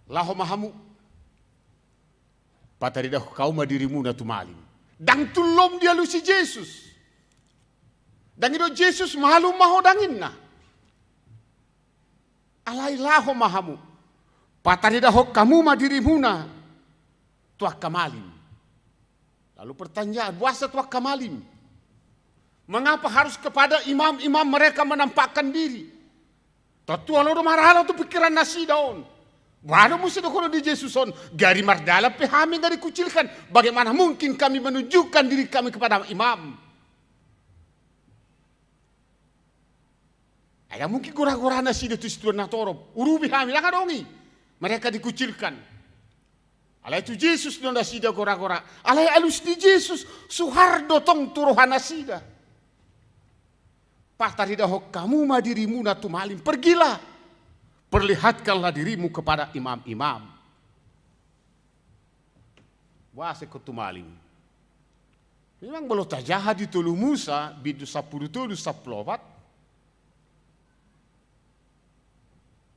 Laho mahamu. Pataridah kau dirimu na tumalim. Dang tulom dia lusi Yesus. Dang itu Yesus malu maho dangin na. Alai laho mahamu. Pataridah kamu madirimuna tuak kamalim. Lalu pertanyaan, buasa tuak kamalim. Mengapa harus kepada imam-imam mereka menampakkan diri? Tatua lo marahalo tu pikiran nasi daun. Baru mesti dokono di Yesuson. Gari mardala pehami gak dikucilkan. Bagaimana mungkin kami menunjukkan diri kami kepada imam? Ada mungkin gora-gora nasi itu istuan natorob. Urubi hami lah kadongi. Mereka dikucilkan. Alai itu Yesus don nasida gora-gora. Alai alus di Yesus suhardo tong turohan nasida. Pataridah kamu dirimu na tumalim. Pergilah. Perlihatkanlah dirimu kepada imam-imam. Wase ke tumalim. Memang belum tajaha di tolu Musa bidu 10 tolu 10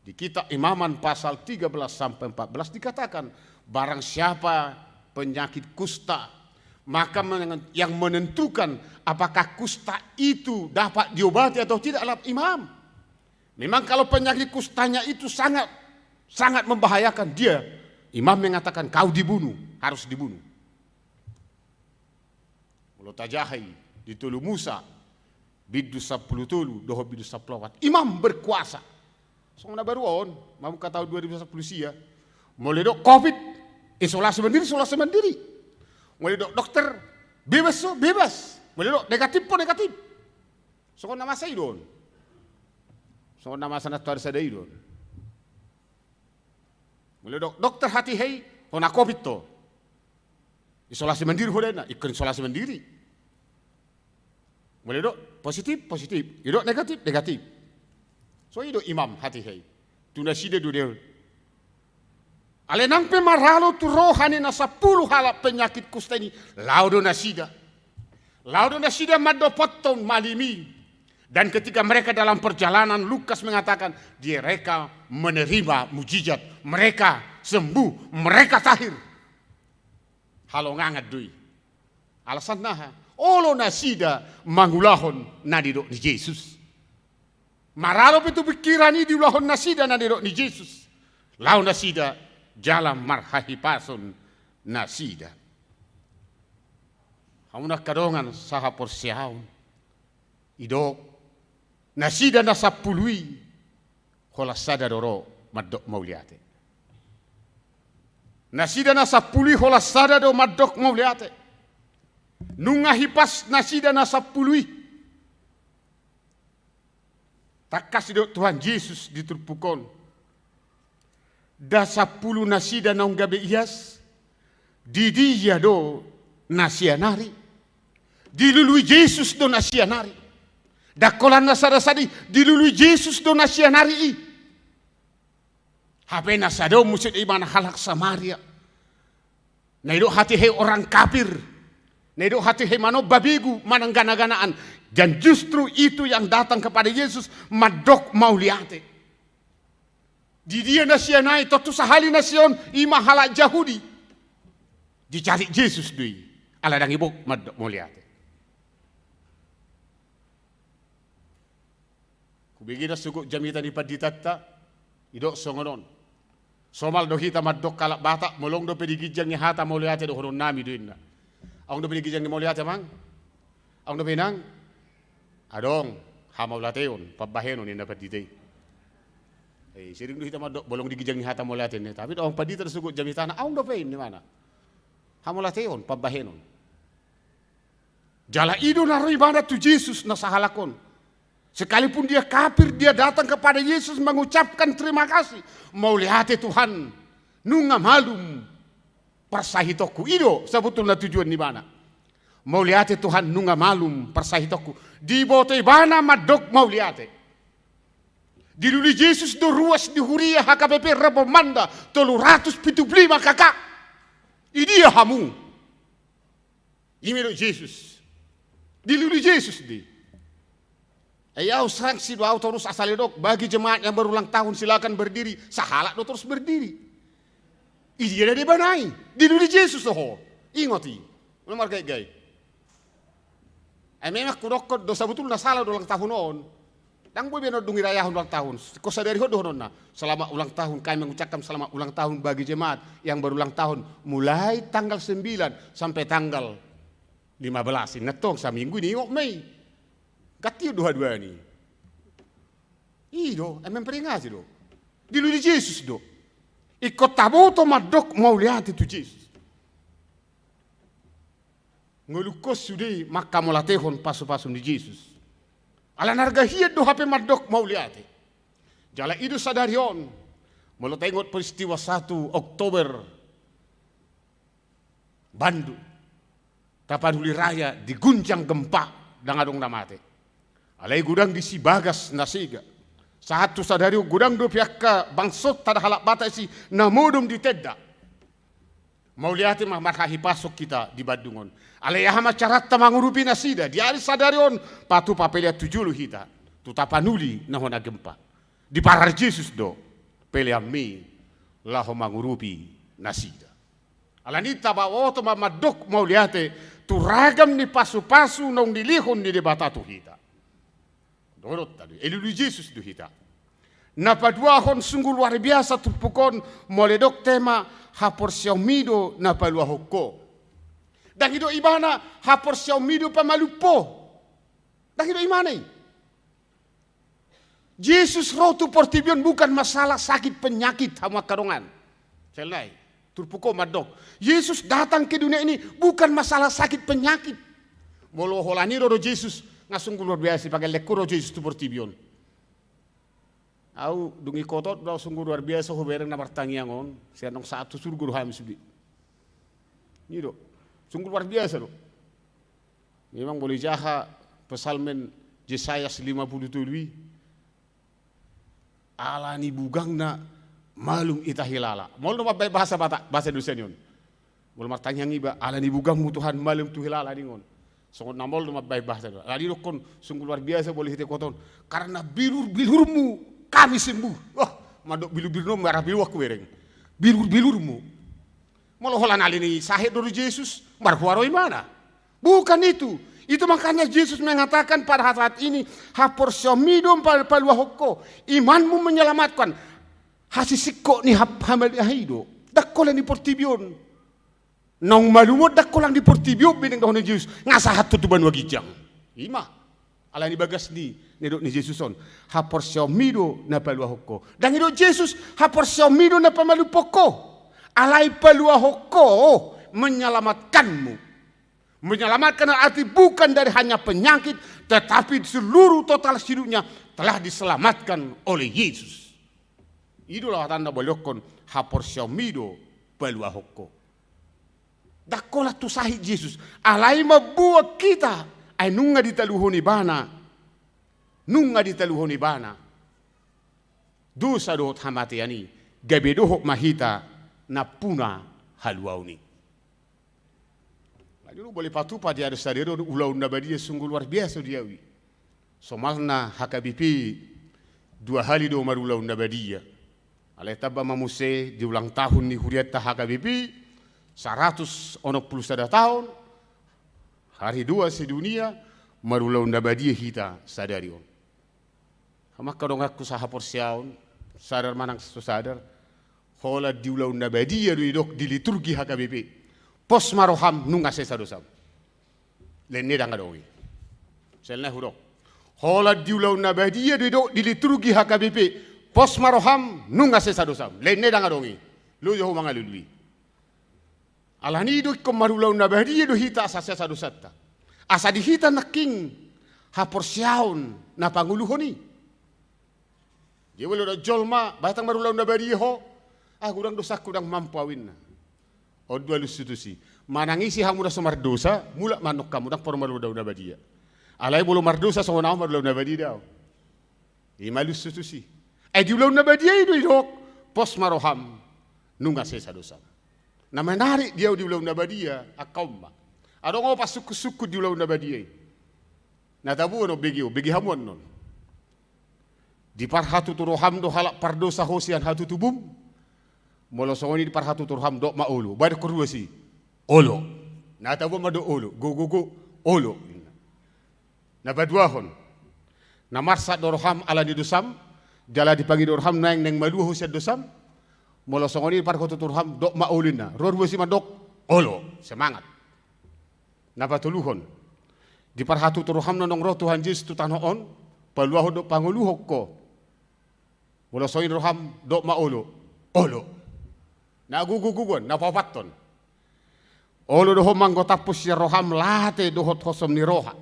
Di kitab Imaman pasal 13 sampai 14 dikatakan, barang siapa penyakit kusta, maka yang menentukan apakah kusta itu dapat diobati atau tidak adalah imam. Memang kalau penyakit kustanya itu sangat membahayakan dia, imam mengatakan kau dibunuh, harus dibunuh. Kalau tajahai ditulu Musa, bidu 10 tulu, doho bidu 10 imam berkuasa. Soalnya baru mau kata 2010 sia, mulai dok COVID, isolasi mandiri. Mulai dok dokter, bebas. Mulai dok negatif. Soalnya nama saya don. Soalnya nama sana tuar saya don. Mulai dok dokter hati hei, hona COVID to. Isolasi mandiri hodena, ikut isolasi mandiri. Mulai dok positif, idok negatif. So itu imam hati hai. Tuna sida dudel. Ale nang pemaralo tu rohani na 10 hala penyakit kusta ini. Laudo nasida madopotton malimi. Dan ketika mereka dalam perjalanan, Lukas mengatakan mereka menerima mujizat, mereka sembuh, mereka tahir. Halo ngangat dui. Alasan naha. Olo nasida mangulahon nadidok di Yesus. Maralo itu pikiran ini diulahon nasida nadidok ni Yesus. Lau nasida jalan marhahi pason nasida. Hauna kadongan saha porsiaun. idok nasida na sapului hola sada doro madok mauliate. Nasida na sapului hola sada do madok mauliate. Nunga hipas nasida na sapului. Tak kasih do Tuhan Yesus diturpukon. Da sapulu nasida na unggabe ias. Didiya do nasianari. Dilului Yesus do nasianari. Dakolan nasarasadi dilului Yesus do nasianari. Habe nasado musid iman halak Samaria. Naido hati he orang kafir. Naido hati he mano babigu mananggana-ganaan. Dan justru itu yang datang kepada Yesus madok mauliate. Di dia nasianai totu sahali nasion ima halak Yahudi. Dicari Yesus dui. Ala dang ibu madok mauliate. Kubigina suguk jamita di paditatta idok songonon. Somal do hita madok kalak batak molong do pedigijang ni hata mauliate do honon nami duinna. Ang do pedigijang ni mauliate mang. Ang do pinang adong hamaulateon pabahenon ni dapat ditay. Sering do hita madok bolong digijang ni hata mauliate ni. Tapi do ang padita suguk jamita na ang do pain ni mana? Hamulateon pabahenon. Jala ido naro ibadat tu Yesus na sahalakon. Sekalipun dia kafir, dia datang kepada Yesus mengucapkan terima kasih. Mauliate Tuhan, nunga malum persahitoku. Ido sebetulnya tujuan di mana. Mauliate Tuhan nunga malum persahitoku. Di bote bana madok mauliate. Di dulu Yesus do ruas di huria HKBP Rebomanda 375 kakak. Idia hamu. Imero Yesus. Di dulu Yesus di. Ayau sanksi doa terus asal dok bagi jemaat yang berulang tahun silakan berdiri. Sahalak do terus berdiri. Iya dari banai. Di dulu Yesus doh. Ingoti. Nomor gay. Memang kudok dosa betul na salah ulang tahun on. Dang boy beno dungi raya ulang tahun. Ko sadari ho doh na. Selamat ulang tahun kami mengucapkan selamat ulang tahun bagi jemaat yang berulang tahun mulai tanggal 9 sampai tanggal 15. Netong sa minggu ni Mei. Katiu dua-dua ni. Ido, memperingati do. Di lui Yesus do. Ikut taboto madok mauliate tu Yesus. Ngolukos sudi makamolatehon pasu-pasu di Yesus. Ala narga hiat do hape madok mauliate. Jala ido sadarion. Molo tengok peristiwa 1 Oktober Bandung. Tapanuli Raya diguncang gempa dangadong namate. Alai gudang di si bagas nasiga. Satu sadari gudang do pihak bangsot tada halak bata si namodum di tedda. Mauliate mah marhahi pasok kita di Badungon. Alai hama carata mangurupi nasida. Di hari sadarion patu papelia 70 hita. Tutapanuli nahona gempa. Di parar Yesus do. Pelia mi laho mangurupi nasida. Alanita bawoto mamadok mauliate turagam ni pasu-pasu nong dilihon ni debatatu hita. Dorot tadi, elulu Yesus do hita. Napaduahon sungguh luar biasa tupukon moledok tema hapor siomido napaluahoko. Dan hidup ibana hapor siomido pamalupo. Dan hidup imana. Yesus rotu portibion bukan masalah sakit penyakit hama karongan. Selai, turpuko madok. Yesus datang ke dunia ini bukan masalah sakit penyakit. Bolo holani do Yesus ngasungguh luar biasa pakai lekuro Yesus tu portibion. Au dungi kotot do sungguh luar biasa ho bereng na martangiangon, sianong satu surga do hamis di. Ni do. Sungguh luar biasa do. Memang boleh jaha pesalmen Yesaya 57 alani bugangna malum itahilala. Mol no bahasa Batak, bahasa Indonesia nyon. Mol martangiangi ba alani bugangmu Tuhan malum tuhilala ningon. Songon namol no mabay bahasa do. Lali kon sungguh luar biasa boleh hite koton karena bilurmu kami sembuh. Wah, madok bilur-bilur merah bilu aku bereng. Bilur-bilurmu. Molo holan alini sahid do Yesus marhuaroi mana? Bukan itu. Itu makanya Yesus mengatakan pada saat ini hapor syomidum paluahoko imanmu menyelamatkan hasisikko ni hamal ahido dakkolan di portibion nong malumot dakkolan di portibion bineng dahon Yesus ngasahat tutuban wagijang ima Ala ni bagas ni dok ni Jesuson. Hapor siomido na palua hoko. Dan dok Jesus hapor siomido na pamalu poko. Alai palua hoko menyelamatkanmu. Menyelamatkan arti bukan dari hanya penyakit, tetapi seluruh total hidupnya telah diselamatkan oleh Yesus. Itulah tanda bolokon hapor siomido palua hoko. Dakola tu sahih Yesus. Alai mabuat kita. Ay nunga ditaluhon ibana. Nunga ditaluhon ibana. Dosa dohot hamati ani. Gabi dohot mahita na puna haluau ni. Lalu boleh patupa dia ada sadero ulau nabadia sungguh luar biasa dia wi. Somalna HKBP 2 hari do marulau nabadia. Alai tabba mamuse di ulang tahun ni huriata HKBP 100 tahun. Hari 2 sedunia marulau nabadia hita sadarion. Hamak kadong aku sahapor siaun sadar manang sadar hola diulau nabadia dok di liturgi HKBP pos maroham nunga sesadosam lenne dangadongi selna hurok hola diulau nabadia dok di liturgi HKBP pos maroham nunga sesadosam lenne dangadongi lu yo mangalului. Alani do komarulau nabadia do hita asa sadosata. Asa dihita naking hapor siaun na panguluhoni. Dia boleh do jolma batang marulau nabadia ho. Gudang dosa kudang mampu awin na. O dua institusi. Manangisi hamuda somar dosa mula manok kamu dang por marulau nabadia. Alai bolo mardosa so na marulau nabadia daw. Imalu institusi. Di ulau nabadia itu dok pos maroham nunga sesa dosa. Na menarik dia di ulau nabadia akaumma. Ada ngau pas suku-suku di ulau nabadia. Na tabu no begi hamuan non. Di parhatu turoham do halak pardosa hosian hatu tubum. Molo songoni di parhatu turoham do maulu. Bada kurwasi. Olo. Na tabu ma do olo. Go olo. Na baduahon. Na marsa doroham ala di dosam. Jala dipanggil doroham naing neng malu hosian dosam. Molo songoni par ko tuturham dok maulina ror wesi mandok olo semangat napa tuluhon di par hatu turham nong ro Tuhan Yesus tutanoon paluaho dok panguluhok ko molo songoni roham dok maolo olo na gugugugon na papaton olo doho manggo tapus ya roham late dohot hosom ni roha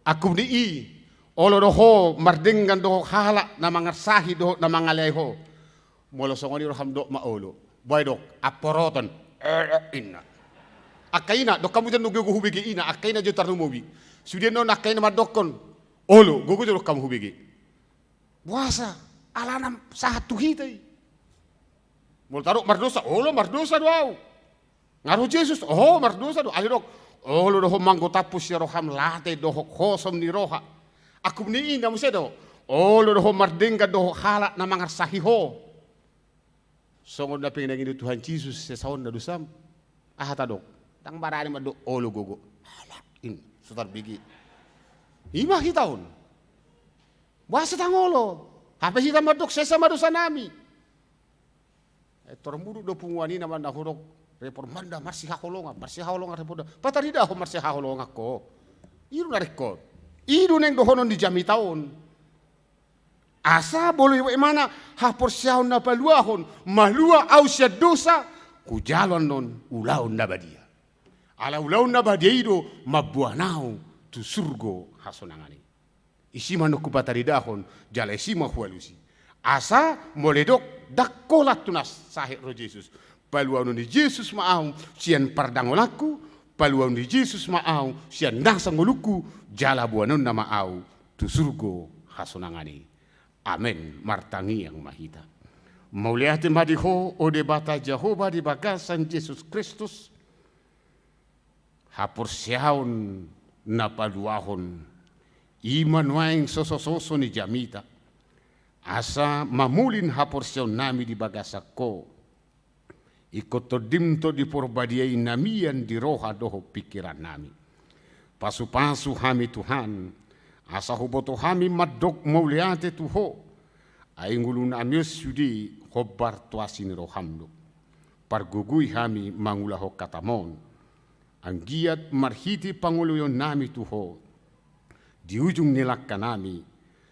aku ni i olo doho mardenggan doho hala na mangarsahi doho na mangaleho molo songoni roham dok maolo boy dok aporoton ina akaina dok kamu jangan gugu hubigi ina akaina jo tarnumobi sudah no akaina madokon olo gugu jo kamu hubigi puasa alanam satu hitai molo taruk mardosa olo mardosa doau ngaruh Yesus mardosa do ali dok olo doh manggo tapus ya roham late doh kosom ni roha aku ni ina musedo olo doh mardengga doh hala na mangarsahi ho. Songon na pengen nangin Tuhan Yesus sesahon na dusam. Tadok. Tang barani madok olo gogo. In sutar bigi. Ima hitaon. Wasa tangolo. Apa hita madok sesa madosa nami. Tormuru do pungwani naman na hurok repor manda marsi hakolonga repor. Patarida ho marsi hakolonga ko. Iru na rekod. Iru neng dohonon di jami taon. Asa boleh mana hapor siaun na paluahon malua au sia dosa ku jalan non ulaun nabadia. Ala ulaun nabadia itu mabuanau tu surgo hasonangani. Isi manuk pataridahon jala isi mahualusi. Asa moledok dakolat tunas sahih ro Yesus. Paluan ni Yesus maau sian pardangolaku, paluan ni Yesus maau sian nasangoluku jala buanon na maau tu surgo hasonangani. Amen, martangi yang mahita. Mauliati madiho o debata Jehovah di bagasan Yesus Kristus. Hapur siaun na paluahon. Iman waing soso-soso ni jamita. Asa mamulin hapur siaun nami di bagasako. Ikut todimto di porbadiai namian di roha doho pikiran nami. Pasu-pasu hami Tuhan. Asa huboto hami madok mauliate tuho. Aingulun amius sudi hobar tuasin rohamdo. Pargugui hami mangulaho katamon. Anggiat marhiti panguluyon nami tuho. di ujung nilak kanami,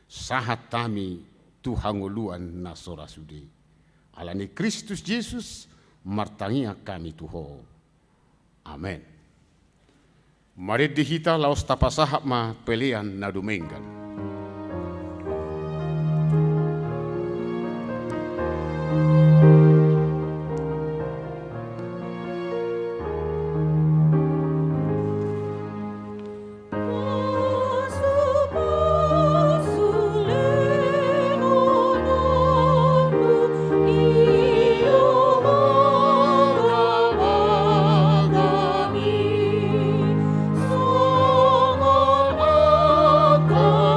sahat tami Tuhan uluan nasora sudi. Alani Kristus Yesus martangia kami Tuho. Amen. Mari dihita laos tapasahap ma pelian na dumenggan. Songon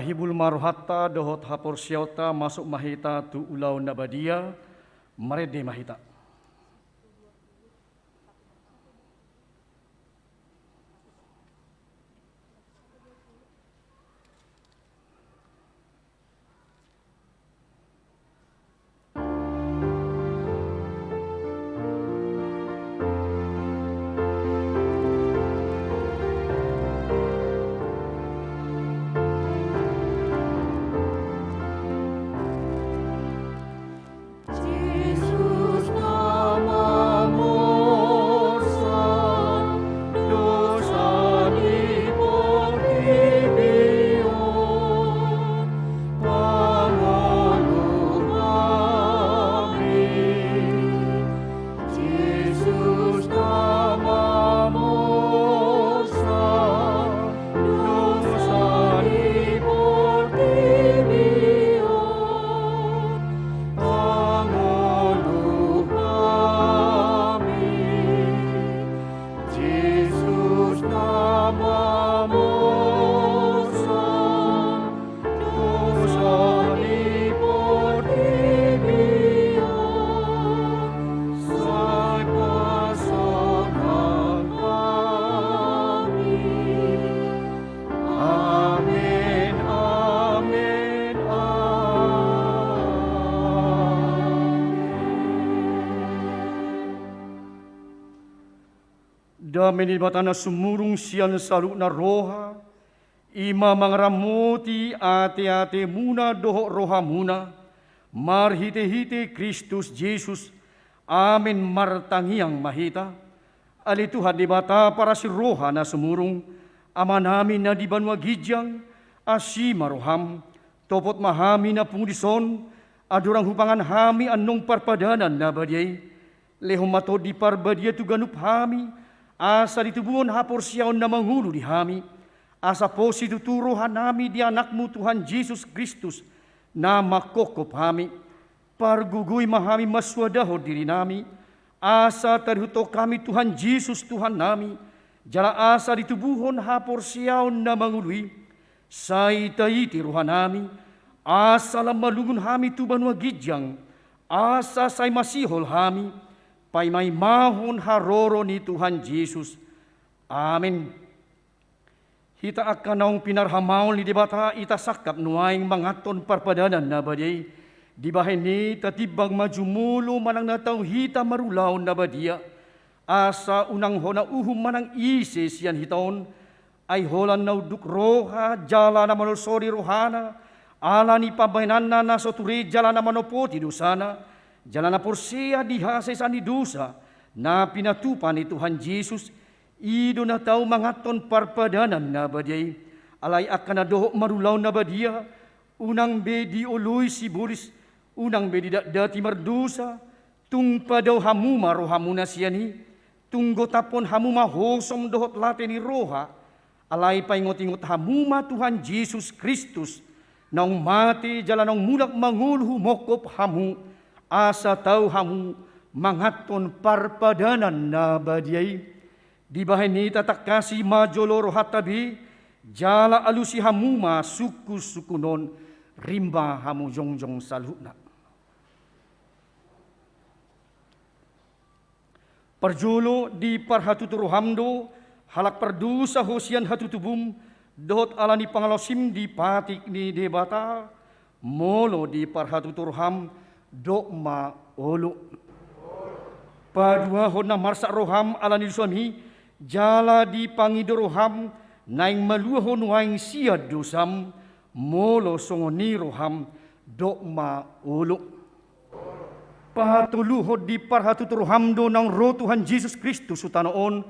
pahibul maruhatta dohot hapor siauta masuk mahita tu ulau nabadia marede mahita. Yesus namamu san dosa dipertibion pangulu kami. Yesus namamu san dosa dipertibion pangulu kami. Yesus namamu san dosa dipertibion sai pasangan kami. Amin, amin, Dami ni batana sumurung sian saluk na roha, ima mangramuti ate-ate muna doho roha muna, marhite-hite Kristus Yesus, amin martangiang mahita, ali Tuhan di bata para si roha na sumurung, ama namin na di banwa gidyang, asi maroham, topot mahami na pungdison, adurang hupangan hami anong parpadanan na badyay, lehong mato di parbadya tu ganup hami, asa ditubuhon hapor siyaon na mangulo di hami, asa po si tuturuhan nami di anakmu Tuhan Yesus Kristus, na makokop hami, pargugoy mahami maswadaho diri nami, asa terhuto kami Tuhan Yesus Tuhan nami, jala asa ditubuhon hapor siyaon na mangului, say taiti ruhan nami, asa lamalungun hami tuban wagidyang, asa say masihol hami, paimay mahon haroro ni Tuhan Yesus. Amin. Hita akanaong pinarhamaon ni debata ita sakap nuaing mangaton parpadanan na badyay. Di bahay ni tatibang majumulo manang nataw hita marulaw na badya. Asa unang hona uhum manang isi siyan hitaon. Ay holan na udukroha jala na manosori rohana. Ala ni pabaynan na nasoturi jala na manopoti dosana. Jalan na porsia dihasay sa nidusa na pinatupan ni Tuhan Yesus, ido na tao mangaton parpadanan na badyay, alay akan na doho marulaw na badya, unang bedi uluy si bulis, unang bedi dati mardusa, tung padaw hamuma rohamuna siyani, tunggo tapon hamuma hosom dohot late ni roha, alay paingot-ingot hamuma Tuhan Yesus Kristus, naong mati jalan ng mulak mangulhu mokop hamu, asa tau hamu mangaton parpadanan na badyay. Di bahay ni tatak kasi majoloro hatabi, jala alusi hamuma suku-sukunon, rimba hamu jongjong salhuna. Parjolo di parhatuturo hamdo, halak pardusa hosian hatutubum, dohot ala ni pangalosim di patik ni debata, molo di parhatuturo ham, dokma olo. Padua hona marsa roham ala ni suami, jala di pangido roham, naing maluahon waing siad dosam, molo songoni roham, dokma olo. Patuluhod di parhatut roham do ng ro Tuhan Jesus Kristus utanoon,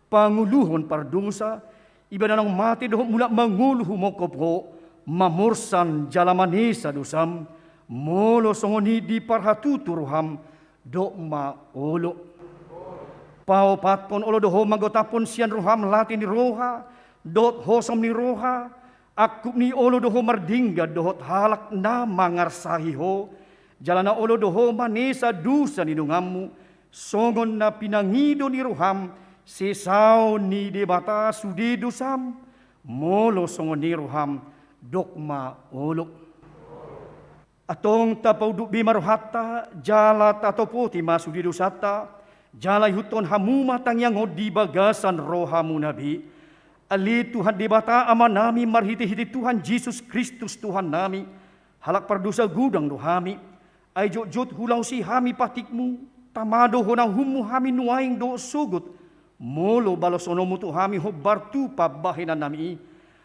panguluhon pardusa, iba na ng mati doh mula manguluhu mokopho, mamorsan jalamanisa dosam, molo songoni di parhatuturuham dokma olo. Pao patpon olo doho magotapon siyan roham latin ni roha, dot hosom ni roha, akup ni olo doho mardingga dohot halak na mangarsahi ho, jalan na olo doho manesa dusa ni dungamu, songon na pinangido ni roham, sesaw ni debata sudi dosam, molo songon ni roham, dokma uluk. Atong tapaudu bimaruhata jala tatopoti masudi dosata jala yuton hamuma tangyang di bagasan rohamu nabi. Ali Tuhan debata amanami marhiti-hiti Tuhan Yesus Kristus Tuhan nami. Halak pardosa gudang dohami. Ay jot hulau si hami patikmu. Tamado honang humu hami nuaing do sugut. Molo balosonomu tu hami hobartu pabahinan nami.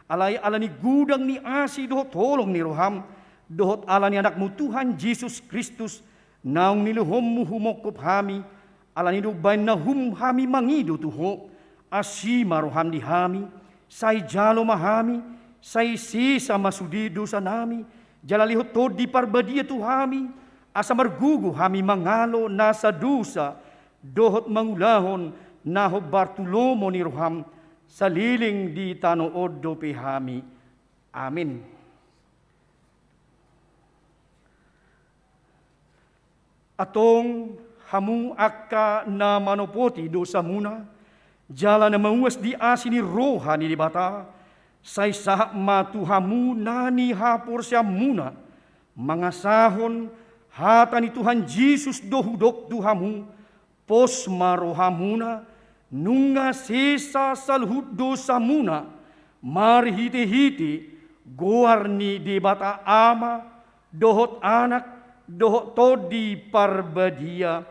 Alay alani gudang ni asi dohot tolong ni roham. Dohot alani anakmu Tuhan Yesus Kristus. Naung niluhommu humokop hami. Alani dubain na hum hami mangido tuho. Asima roham di hami. Say jalo mahami. Say sisa masudi dosa nami. Jalalihot to di parbadia tu hami. Asa margugo hami mangalo nasa dosa. Dohot mangulahon naho bartulomo ni roham. Saliling di tanood do pehami. Amin. Atong hamu akka na manopoti dosa muna. Jala na mauas di asini roha ni dibata. Say sahak matu hamu nani hapor siya muna. Mangasahon hata ni Tuhan Yesus dohudok duhamu. Pos marohamuna. Nunga sesa salhud dosa muna. Marhiti-hiti. Goar ni dibata ama. Dohot anak. Dohot todi parbadia.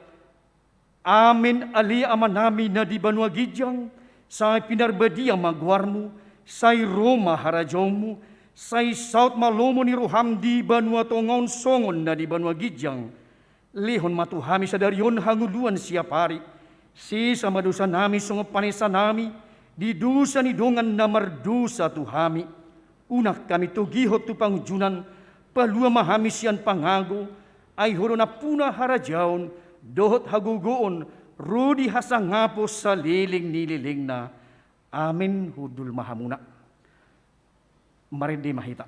Amin ali amanami na di banua gijang. Say pinarbadia magwarmu. Say Roma harajomu. Say saut malomo ni roham di banua tongon songon na di banua gijang. Lihon matuhami sa daryon hanguluan siapari. Si sama dosa nami sungo panesa nami. Di dosa ni dongan na mardosa tuhami. Unak kami tugihot tu pangjunan. Palua mahami siyan pangago. Ay huro na puna harajaon. Dohot hagugoon. Rudi hasangapos sa liling nililing na. Amin hudul mahamuna. Marindi mahita.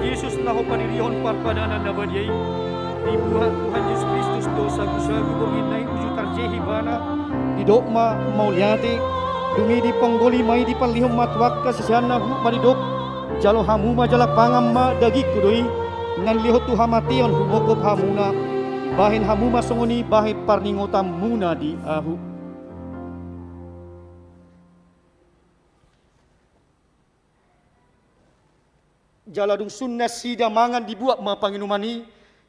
Yesus naho panirihon parpadanan na badiyay. Dibuhat Tuhan Yesus Kristus dosa gusagu borginay ujutar jehibana. Di dokma mauliati. Dumidi ponggoli may di palihom matwak kasasyan na maridok. Jalo hamuma jala pangamma dagi kudoi. Ngan lihot tu hamation humokop hamuna. Bahin hamuma songoni bahin parningotam muna di ahu. Jaladung sunna sida mangan dibuat ma panginumani.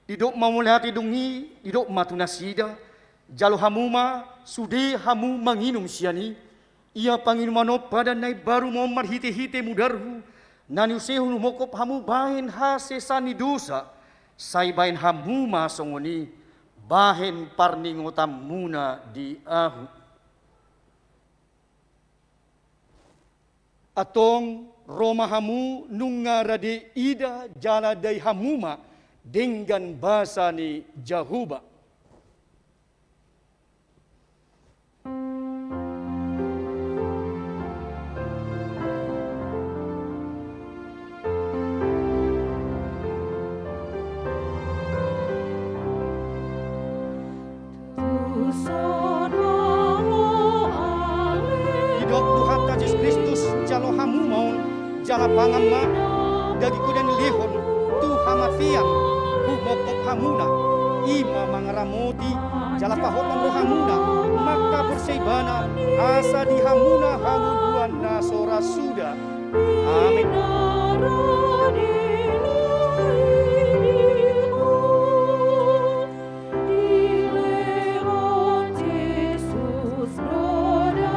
Didok mamulihati dungi. Didok matuna sida. Jalo hamuma sudi hamu manginum siani. Ia panginumano pada nai baru mau marhite-hite mudarhu. Nani usehun mokop hamu bahin hasesani dosa. Say bahin hamuma songoni. Bahin parningotam muna di ahu. Atong Roma hamu nunga rade ida jala day hamuma dengan bahasa ni Jahuba. Hidup Tuhan Yesus Kristus jalo hamu mau jala pangamma dagi kudan lihon tu hamatian humokop hamuna ima mangaramoti jala pahotan rohamuna maka berseibana asa di hamuna hamuduan nasora suda. Amin.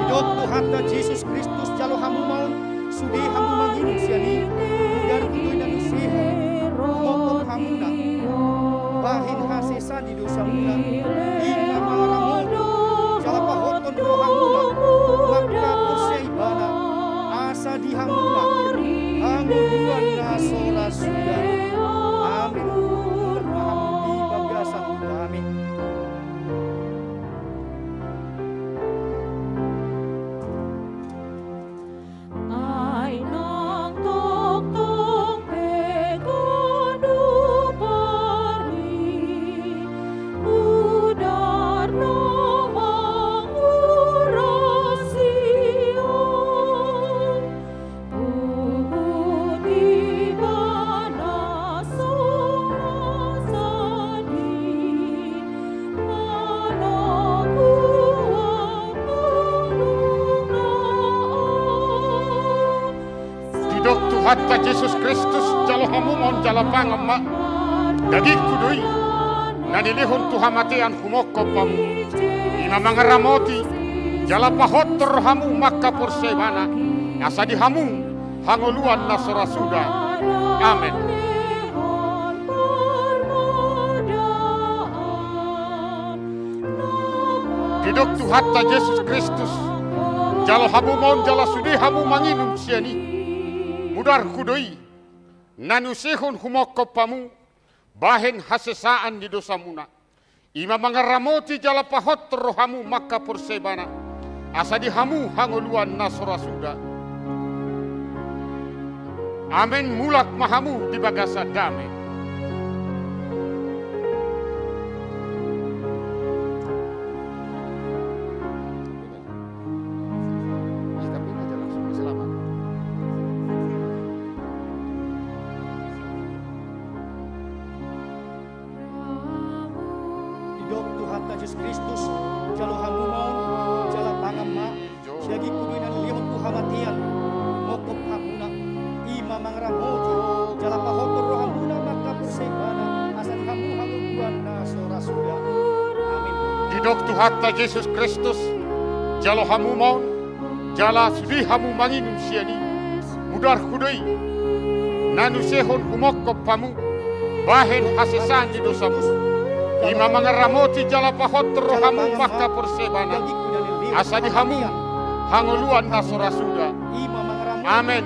Hidup Tuhan dan Yesus Kristus jalo hamu mau sudi hamu manginum siani udar kudoy dan usiho mokop hamuna bahin hasesan di dosa muna ima mangaramodo jala pahoton rohamuna maka perseibana asa hatta Yesus Kristus jalo hamu mon jala pangamma dagi kudui nani lihun tuhamatian humokko pamu ina mangaramoti jala pahotor hamu makka porsebana asadi hamu hangoluan nasora suda. Amin. Didok tu hatta Yesus Kristus jalo hamu mon jala sudi hamu manginum siani mudar kudoi nanu sehun humokko pamu bahen hasesaan di dosa muna ima mangaramoti jala pahotor hamu makka porsebana asadi hamu hangoluan nasora suda. Amin. Mulak mahamu di bagasa damai. Didok tu hatta Yesus Kristus jalo hamu maun jala pangamma siagi kuduinan lihon tu hamatian mokop hamuna ima mangramoti jala pahotor rohamuna maka persebana asal hamu hanguluan nasora suda. Amin. Didok tu hatta Yesus Kristus jalo hamu maun jala sudi hamu manginum siani mudar kudoi nanu sehon humokko pamu bahen hasesan di dosamu ima mangaramoti jala pahotor rohamu makka porsebana asadi hamu hangoluan nasora suda. Amin.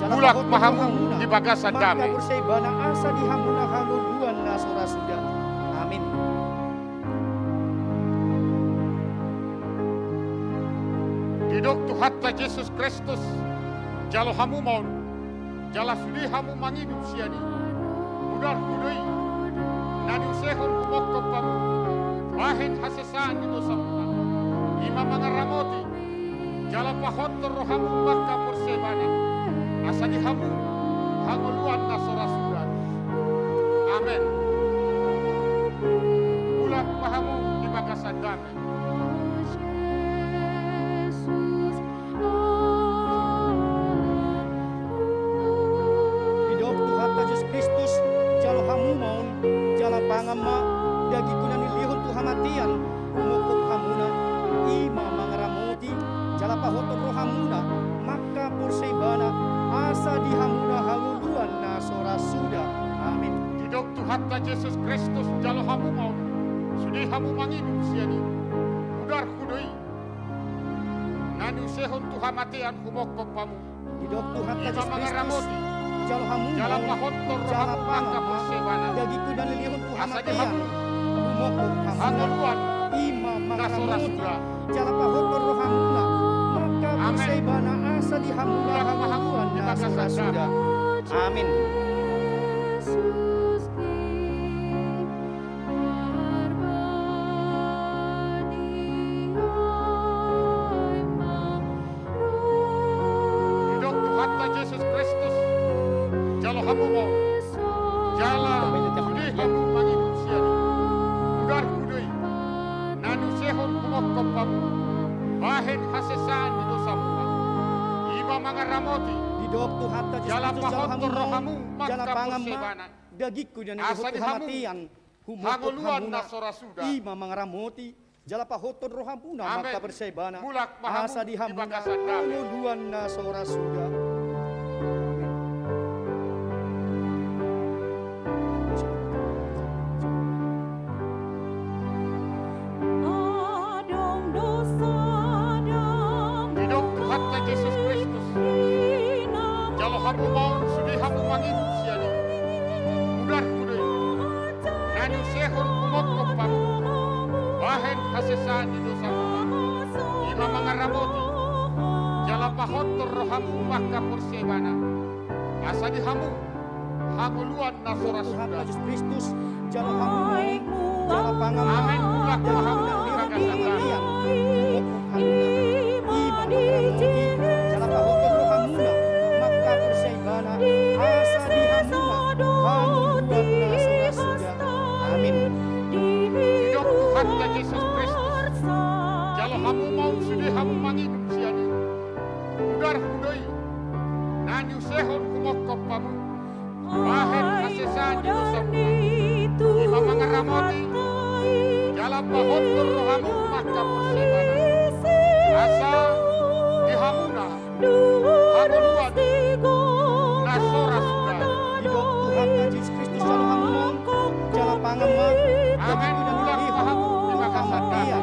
Mulak mahamu di bagasa damai. Persebana asa di hamuna hanguluan nasora suda. Amin. Didok tu hatta Yesus Kristus jalo hamu maun jala sudi hamu manginum siani mudar kudoi nanu sehon humokko pamu bahen hasesan di dosamuna ima mangaramoti jala pahotor rohamu makka porsebana asadi hamu hangoluan nasora suda. Amin. Mulak mahamu di bagasa damai. Didok tu hatta Yesus Kristus jalo hamu maun jala pangamma dagi kunani lihun tu hamatian umukuk hamuna ima mangaramoti jala pahotor rohamuna maka porsebana asa di hamuna hanguluan nasora suda. Amin. Didok tu hatta Yesus Kristus jalo hamu maun sudi hamu manginum siani mudar kudoi nanu sehon tu hamatian humokko pamu Didok tu hatta ima Yesus Kristus mangaramoti jalo hamu jala maun pahotor jala rohamu makka pangamma porsebana dagi kunani lihun tu asadi hamatian hamu umukuk hamuna hangoluan ima nasora mangaramoti suda. jala pahotor rohamuna maka Amin. persebana asa di hamuna Mulak mahamu hanguluan di bagasa nasora suda. Amin. Didok tu hatta Yesus Kristus jalo hamu maun jala sudi hamu manginum siani mudar kudoi nanu sehon humokko pamu bahen hasesan di dosamuna ima mangaramoti Didok tu hatta Yesus jala Kristus jalo pahotor hamu rohamu maun jala makka pangamma porsebana dagiku dan asadi hamu hamatian humukuk hangoluan hamuna nasora suda. ima mangaramoti jala pahotor rohamuna Amin. maka persebana Mulak mahamu asa di di hamuna bagasa damai. hanguluan nasora suda. Didok tu hatta Yesus Kristus jalo hamu maun sudi hamu manginum siani mudar kudoi nanu sehon humokko pamu bahen hasesan di dosamuna ima mangaramoti jala pahotor rohamu makka porsebana asadi hamu hangoluan nasora Tuhan suda. Yesus Kristus jalo hamu jala pangamma Amin. Mulak mahamu di bagasa damai. jala pahotor rohamuna maka persebana asa di hamuna hanguluan nasora suda. Amin. Didok tu hatta Yesus Kristus jalo hamu maun sudi hamu manginum siani mudar kudoi nanu sehon humokko pahottor rohamu maka persebana. Asa dihamuna, hamuluan, nasora sudah. Hidup Tuhan Yesus Kristus jalo hamumon, jala pangama, Amin. Ulang pahamu, terima kasih Dia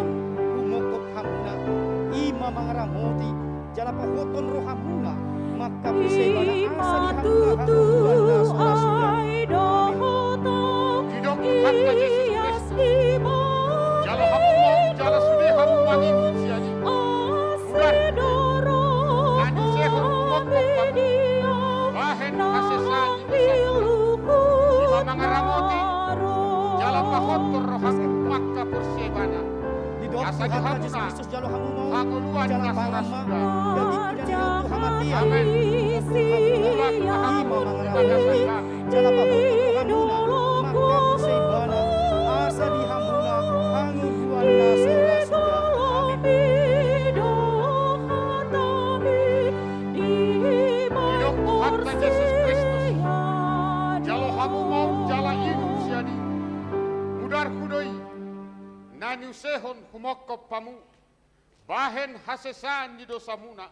umokop hamuna, ima mangaramoti, jala pahoton rohamuna, maka persebana asa dihamuna hamuan nasora sudah. Hidup Tuhan Yesus Kristus. Jalo hamumu, jala sudi hamumani siani. Ular, anu sehon kumokok kamu. Bahen asesani besatu. Ima mangaramoti, jala pahottor rohamu maka persebana. Hidup Asa Tuhan dihamuna, Yesus Kristus jalo hamumon, hanguluan jala nasora pangama, sudah. daging dan hidup hamatian. Amin. Ulang pahamu, terima kasih kami. Jala pahoton rohamuna, maka persebana asa dihamuna hanguluan nasora sudah. Amin. Hidup Tuhan Yesus Kristus. Jalo hamu mau jala inu siani. Mudar hudoi. Nani sehon humokop pamu. Bahen hasesan di dosa muna.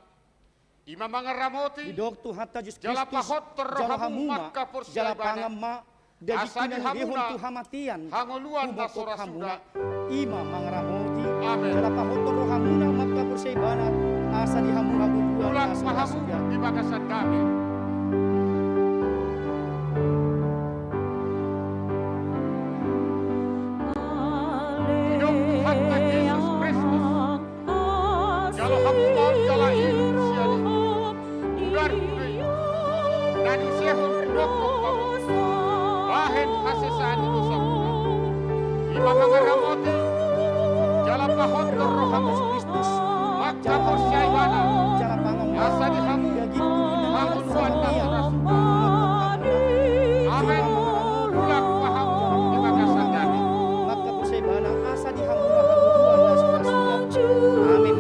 Ima mangaramoti. Hidup Tuhan Yesus Jala Kristus pahottor jala rohamu hamuma maka persebana. jala pangama Asa dagikinan dihamuna, hidihon tuhamatian hanguluan humokop nasora hamuna sudah. ima mangaramoti Amin. jala pahoton rohamuna maka persebana asa dihamuna hanguluan Ulang nasora pahamu sudah. di bagasan kami. Hidup Tuhan Yesus Kristus. Jalo hamu mau jala inu siani. Mudar hudoi. Nani sehon humokop pamu. Bahen hasesan di dosa muna. Ima mangaramoti. Jala pahottor rohamu Kristus. Maka persebana. Jala pangama Asa dihamu, dagikinan hanguluan hamatian nasora sudah. humokop hamuna Amin. Ulang pahamu di bagasan kami. maka persebana asa dihamuna hanguluan nasora sudah. Amin.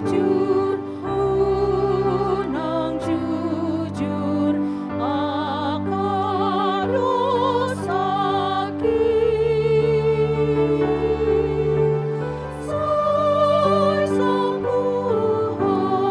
Sang Tuhan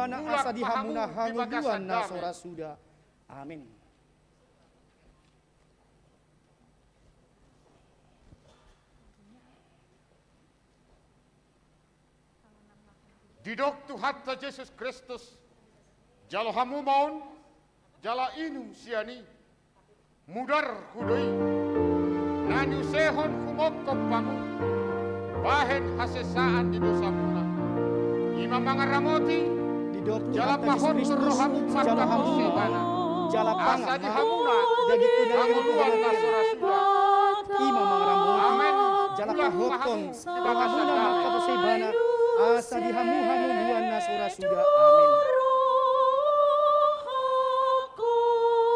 Bana asa di hamuna hanguduan na sora suda. Amin. Didok Tuhatta Yesus Kristus, jalo hamu maun, jala inum siani, mudar hudoi, nanu sehon humokop pamu, bahen hasesaan di dosamuna, imam mangaramoti, jala pahon rohamu jala fakta sebana, jala asa di hamuna, dagi kunai hamuluan nasora suda, Ima mangaramoti amen, jala bulan pahoton mahamu, di pahamuna bawah makapasebana asa di hamu luan na sora suda. Amin.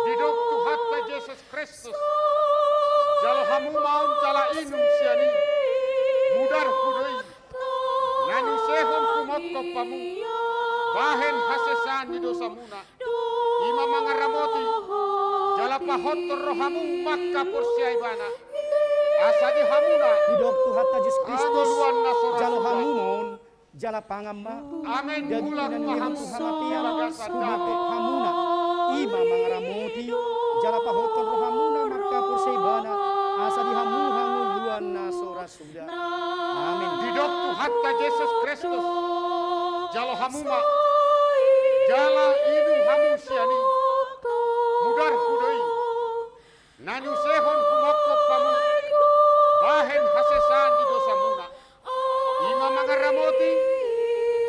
Didok Tuhatta Yesus Kristus, jalo hamu maun jala inum siani, mudar hudoi, nanu sehon kumokop pamu, bahen hasesan di dosa muna, ima mangaramoti, jala pahotor rohamu makka porsiaibana, asa di hamuna, Didok Tuhatta Yesus Kristus angoluan nasora jalo suda. hamu maun jala pangamma Amin, dagi bulan kunan mahamu, lihat hamatia bagasa kumate damai. hamuna ima mangaramoti jala pahoton rohamuna makka persebana asa di hamu luan na sora suda. Amin. Didok Tuhatta Yesus Kristus, jalo hamuma, jala inum hamu siani, mudar hudoi, nanu sehon kumokop pamu, bahen hasesan di dosa muna, ima mangaramoti,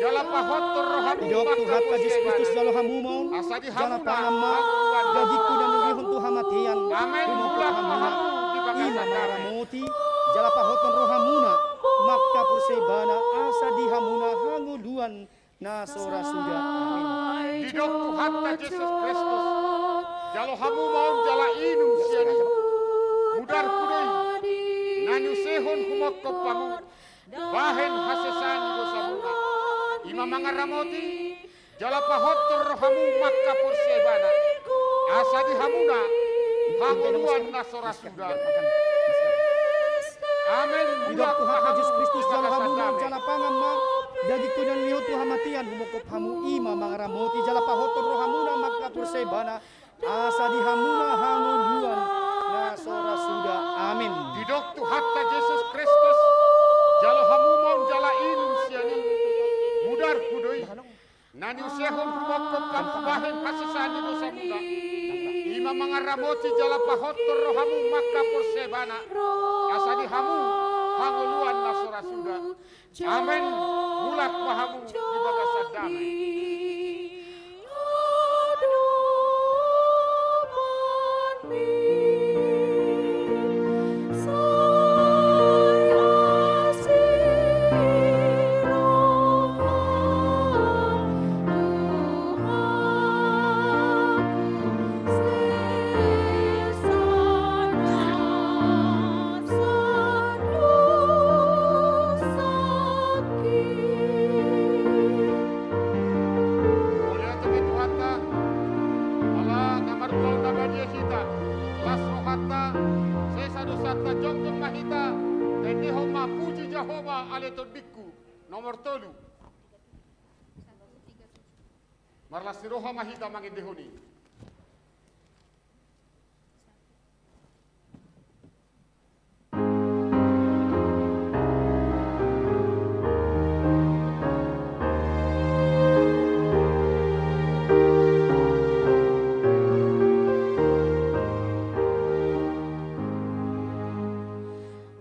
jala pahotor rohamu Didok Tuhatta Yesus Kristus jalo hamu maun asa di jala hamuna, pangamma angoluan dagi nasora kunan suda. lihun tu hamatian Amin, kumate bulan hamuna mahamu, di ima bagasa damai. mangaramoti jala pahoton rohamuna makka persebana asa di hamuna luan na sora suda. Amin. Didok Tuhatta Yesus Kristus, jalo hamu maun jala inum siani, mudar hudoi, nanu sehon humokop pamu, bahen hasesan di dosa muna, ima mangaramoti, jala pahotor rohamu makka porsiaibana, asa di hamuna, hangoluan nasora suda. Amin. Didok Tuhatta Yesus Kristus jalo hamu maun damai. jala pangamma dagi kunan lihun tu hamatian humukop hamu ima mangaramoti jala pahoton rohamuna makka persebana asa di hamuna luan na sora suda. Amin. Didok Tuhatta Yesus Kristus, jalo hamu maun jala inum siani, mudar hudoi, nanu sehon humokop pamu bahen hasesan di dosa muna, ima mangaramoti jala pahotor rohamu makka persebana, asa di hamu hangoluan nasora suda. Amin. Mulak pahamu di bagasa damai. Mulia tumi Tuhatta, Allah namarulau nabadia hita, las rohatta, sesa dosata jongkong mahita, dan nihoma puji Jehova aleton bikku, nomor tolu. Marlas roha mahita mangin dehoni.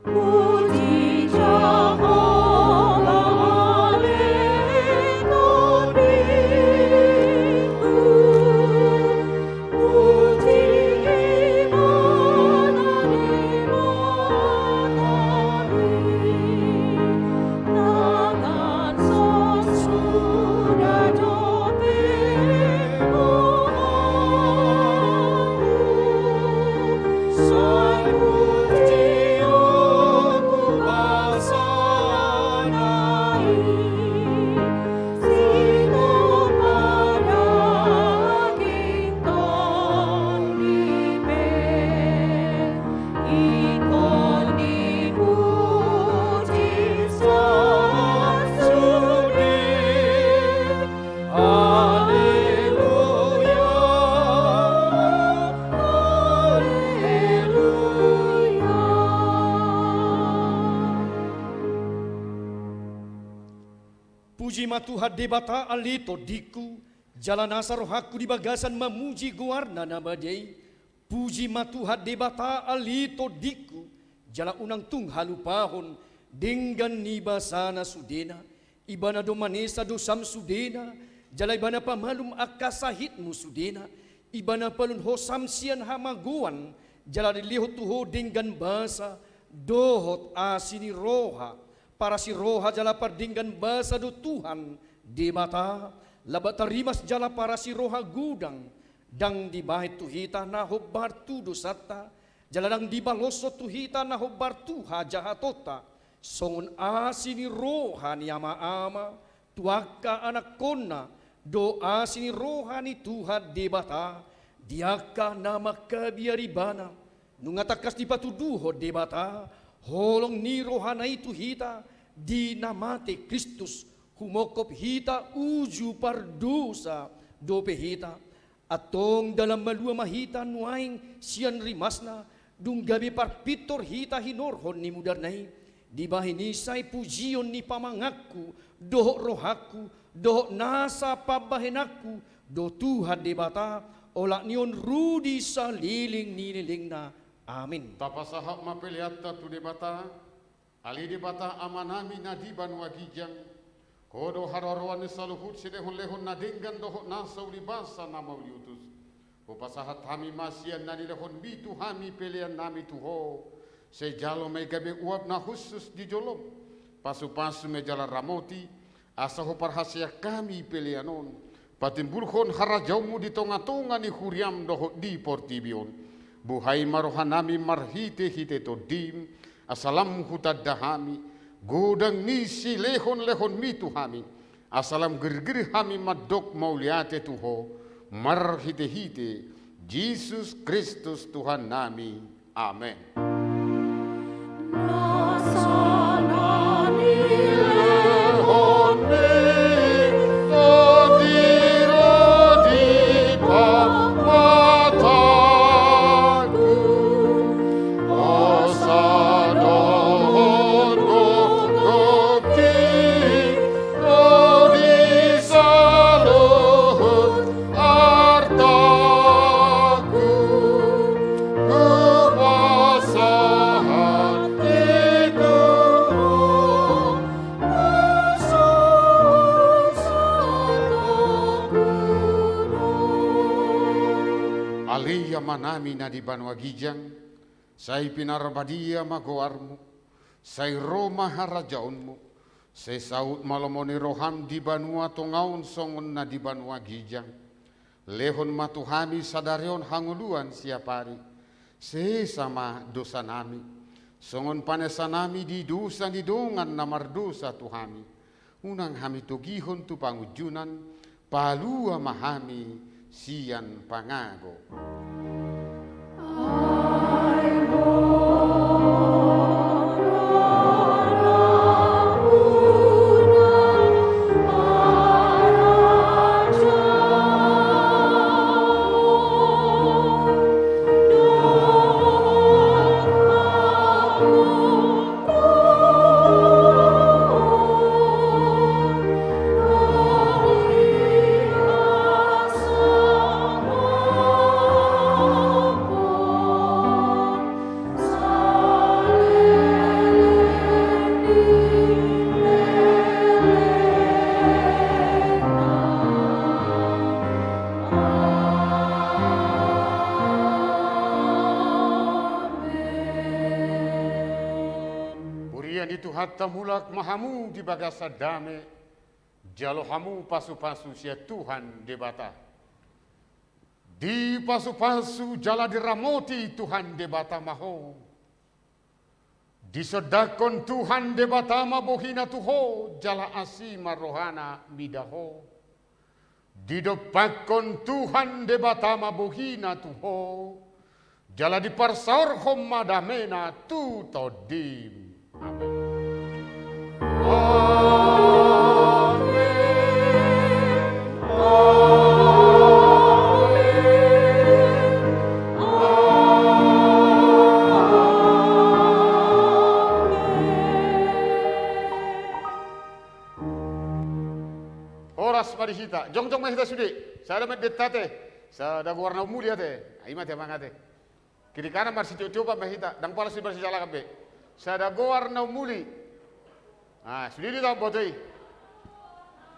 Puji Jehovah, haleluya. Puji matuha debata alito diku, jalan asa rohaku di bagasan memuji guarna nabadei. Puji matuha debata alito diku, jalan unang tung halupahon, dengan nibasana sudena, ibana do manesa do sam sudena, jalai bana pamalum akasahitmu sudena, ibana palun hosam sian hamaguan, jalai lihot tuho dengan basa, dohot asini roha, para si roha jala pardinggan basa do Tuhan di mata labat tarimas jala para si roha gudang dang di bahit tuhita na hobbar tu dosata jala dang di baloso tuhita na hobbar tu hajahatota songon asini roha ni ama tuaka anak kona do asini roha ni Tuhan di mata diaka nama kabiaribana nungatakas di patuduho di mata holong ni rohana itu hita di namate Kristus humokop hita uju pardosa dope hita atong dalam malua mahita nuaing sian rimasna dung gabi parpitor hita hinorhon ni mudarnai di bahinisay pujion ni pamangaku dohok rohaku dohok nasa pabahenaku do Tuhan debata olak nion rudi sa liling nililing na. Amin. Tapasahak mapeliata tu debata, ali debata amanami nadiban wagijang, kodo hararuan saluhut sidehon lehon nadenggan dohok nasa ulibasa nama uliutus. Upasahat hami masian nani lehon bitu hami pelian nami tuho, sejalo megabe uap na khusus di jolom, pasu-pasu mejala ramoti, asaho parhasia kami pelianon, patimbulhon harajaumu di tonga-tonga ni huriam dohok di portibion. Buhay marohanami marhite hite todim, asalam hutadahami, godang nisi lehon mitu hami, asalam gerger hami madok mauliate tuho, marhite hite, Jesus Kristus Tuhan nami, amen. Manami na di banwagijang, say pinarbadia magoarmu, say Roma harajaonmu, say saut malamoni roham di banua tongaon songon na di banwagijang, lehon matuhami sadarion hanguluan siapari, say sama dosa nami, songon panesanami di dosa di dongan na mardosa tuhami, unang hami tugihon tu pangujunan, palua mahami sian pangago. Hatta mulak mahamu di bagasa dame, jalo hamu pasu-pasu sia Tuhan debata. Di pasu-pasu jala diramoti Tuhan debata maho. Disodakon Tuhan debata mabohina tuho, jala asima rohana midaho. Didopakon Tuhan debata mabohina tuho, jala diparsaorhom madamena tu todim. Amen. mahita sude. Sada meddetate. Sada warna mulia te. Ima te mangate. Kiri kanan marsi coba mahita. Dang pala si marsi jala kabe. Sada warna muli. Ah, sudah di tahu botoi.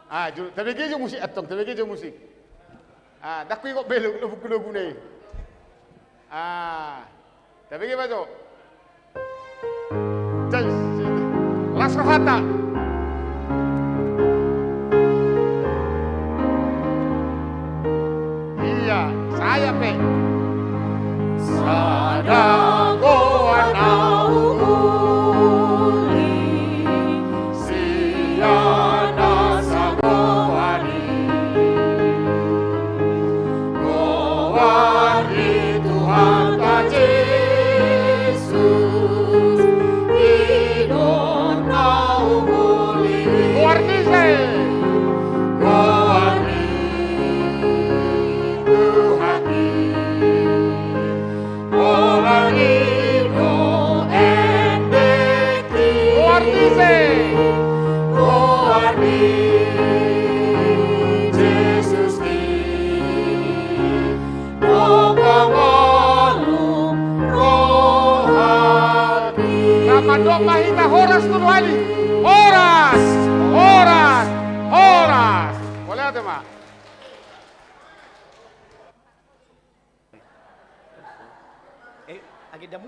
Ah, tapi kejo musik atong, tapi kejo musik. Ah, dak kok belu lubuk gune. Ah, tapi gimana tuh? Las rohata. Iya, saya pe. Sada goana uli, siana sagoani, goani Tuhan ka Yesus, idona uli. Goarnise, goani Tuhan ki, Orangino endeki. Goarnise, goani Jesus ki, Dobangalum rohani. Kamadong mahita horas dulu ali. Horas, horas, horas. Boleh ada mak? Agit damu?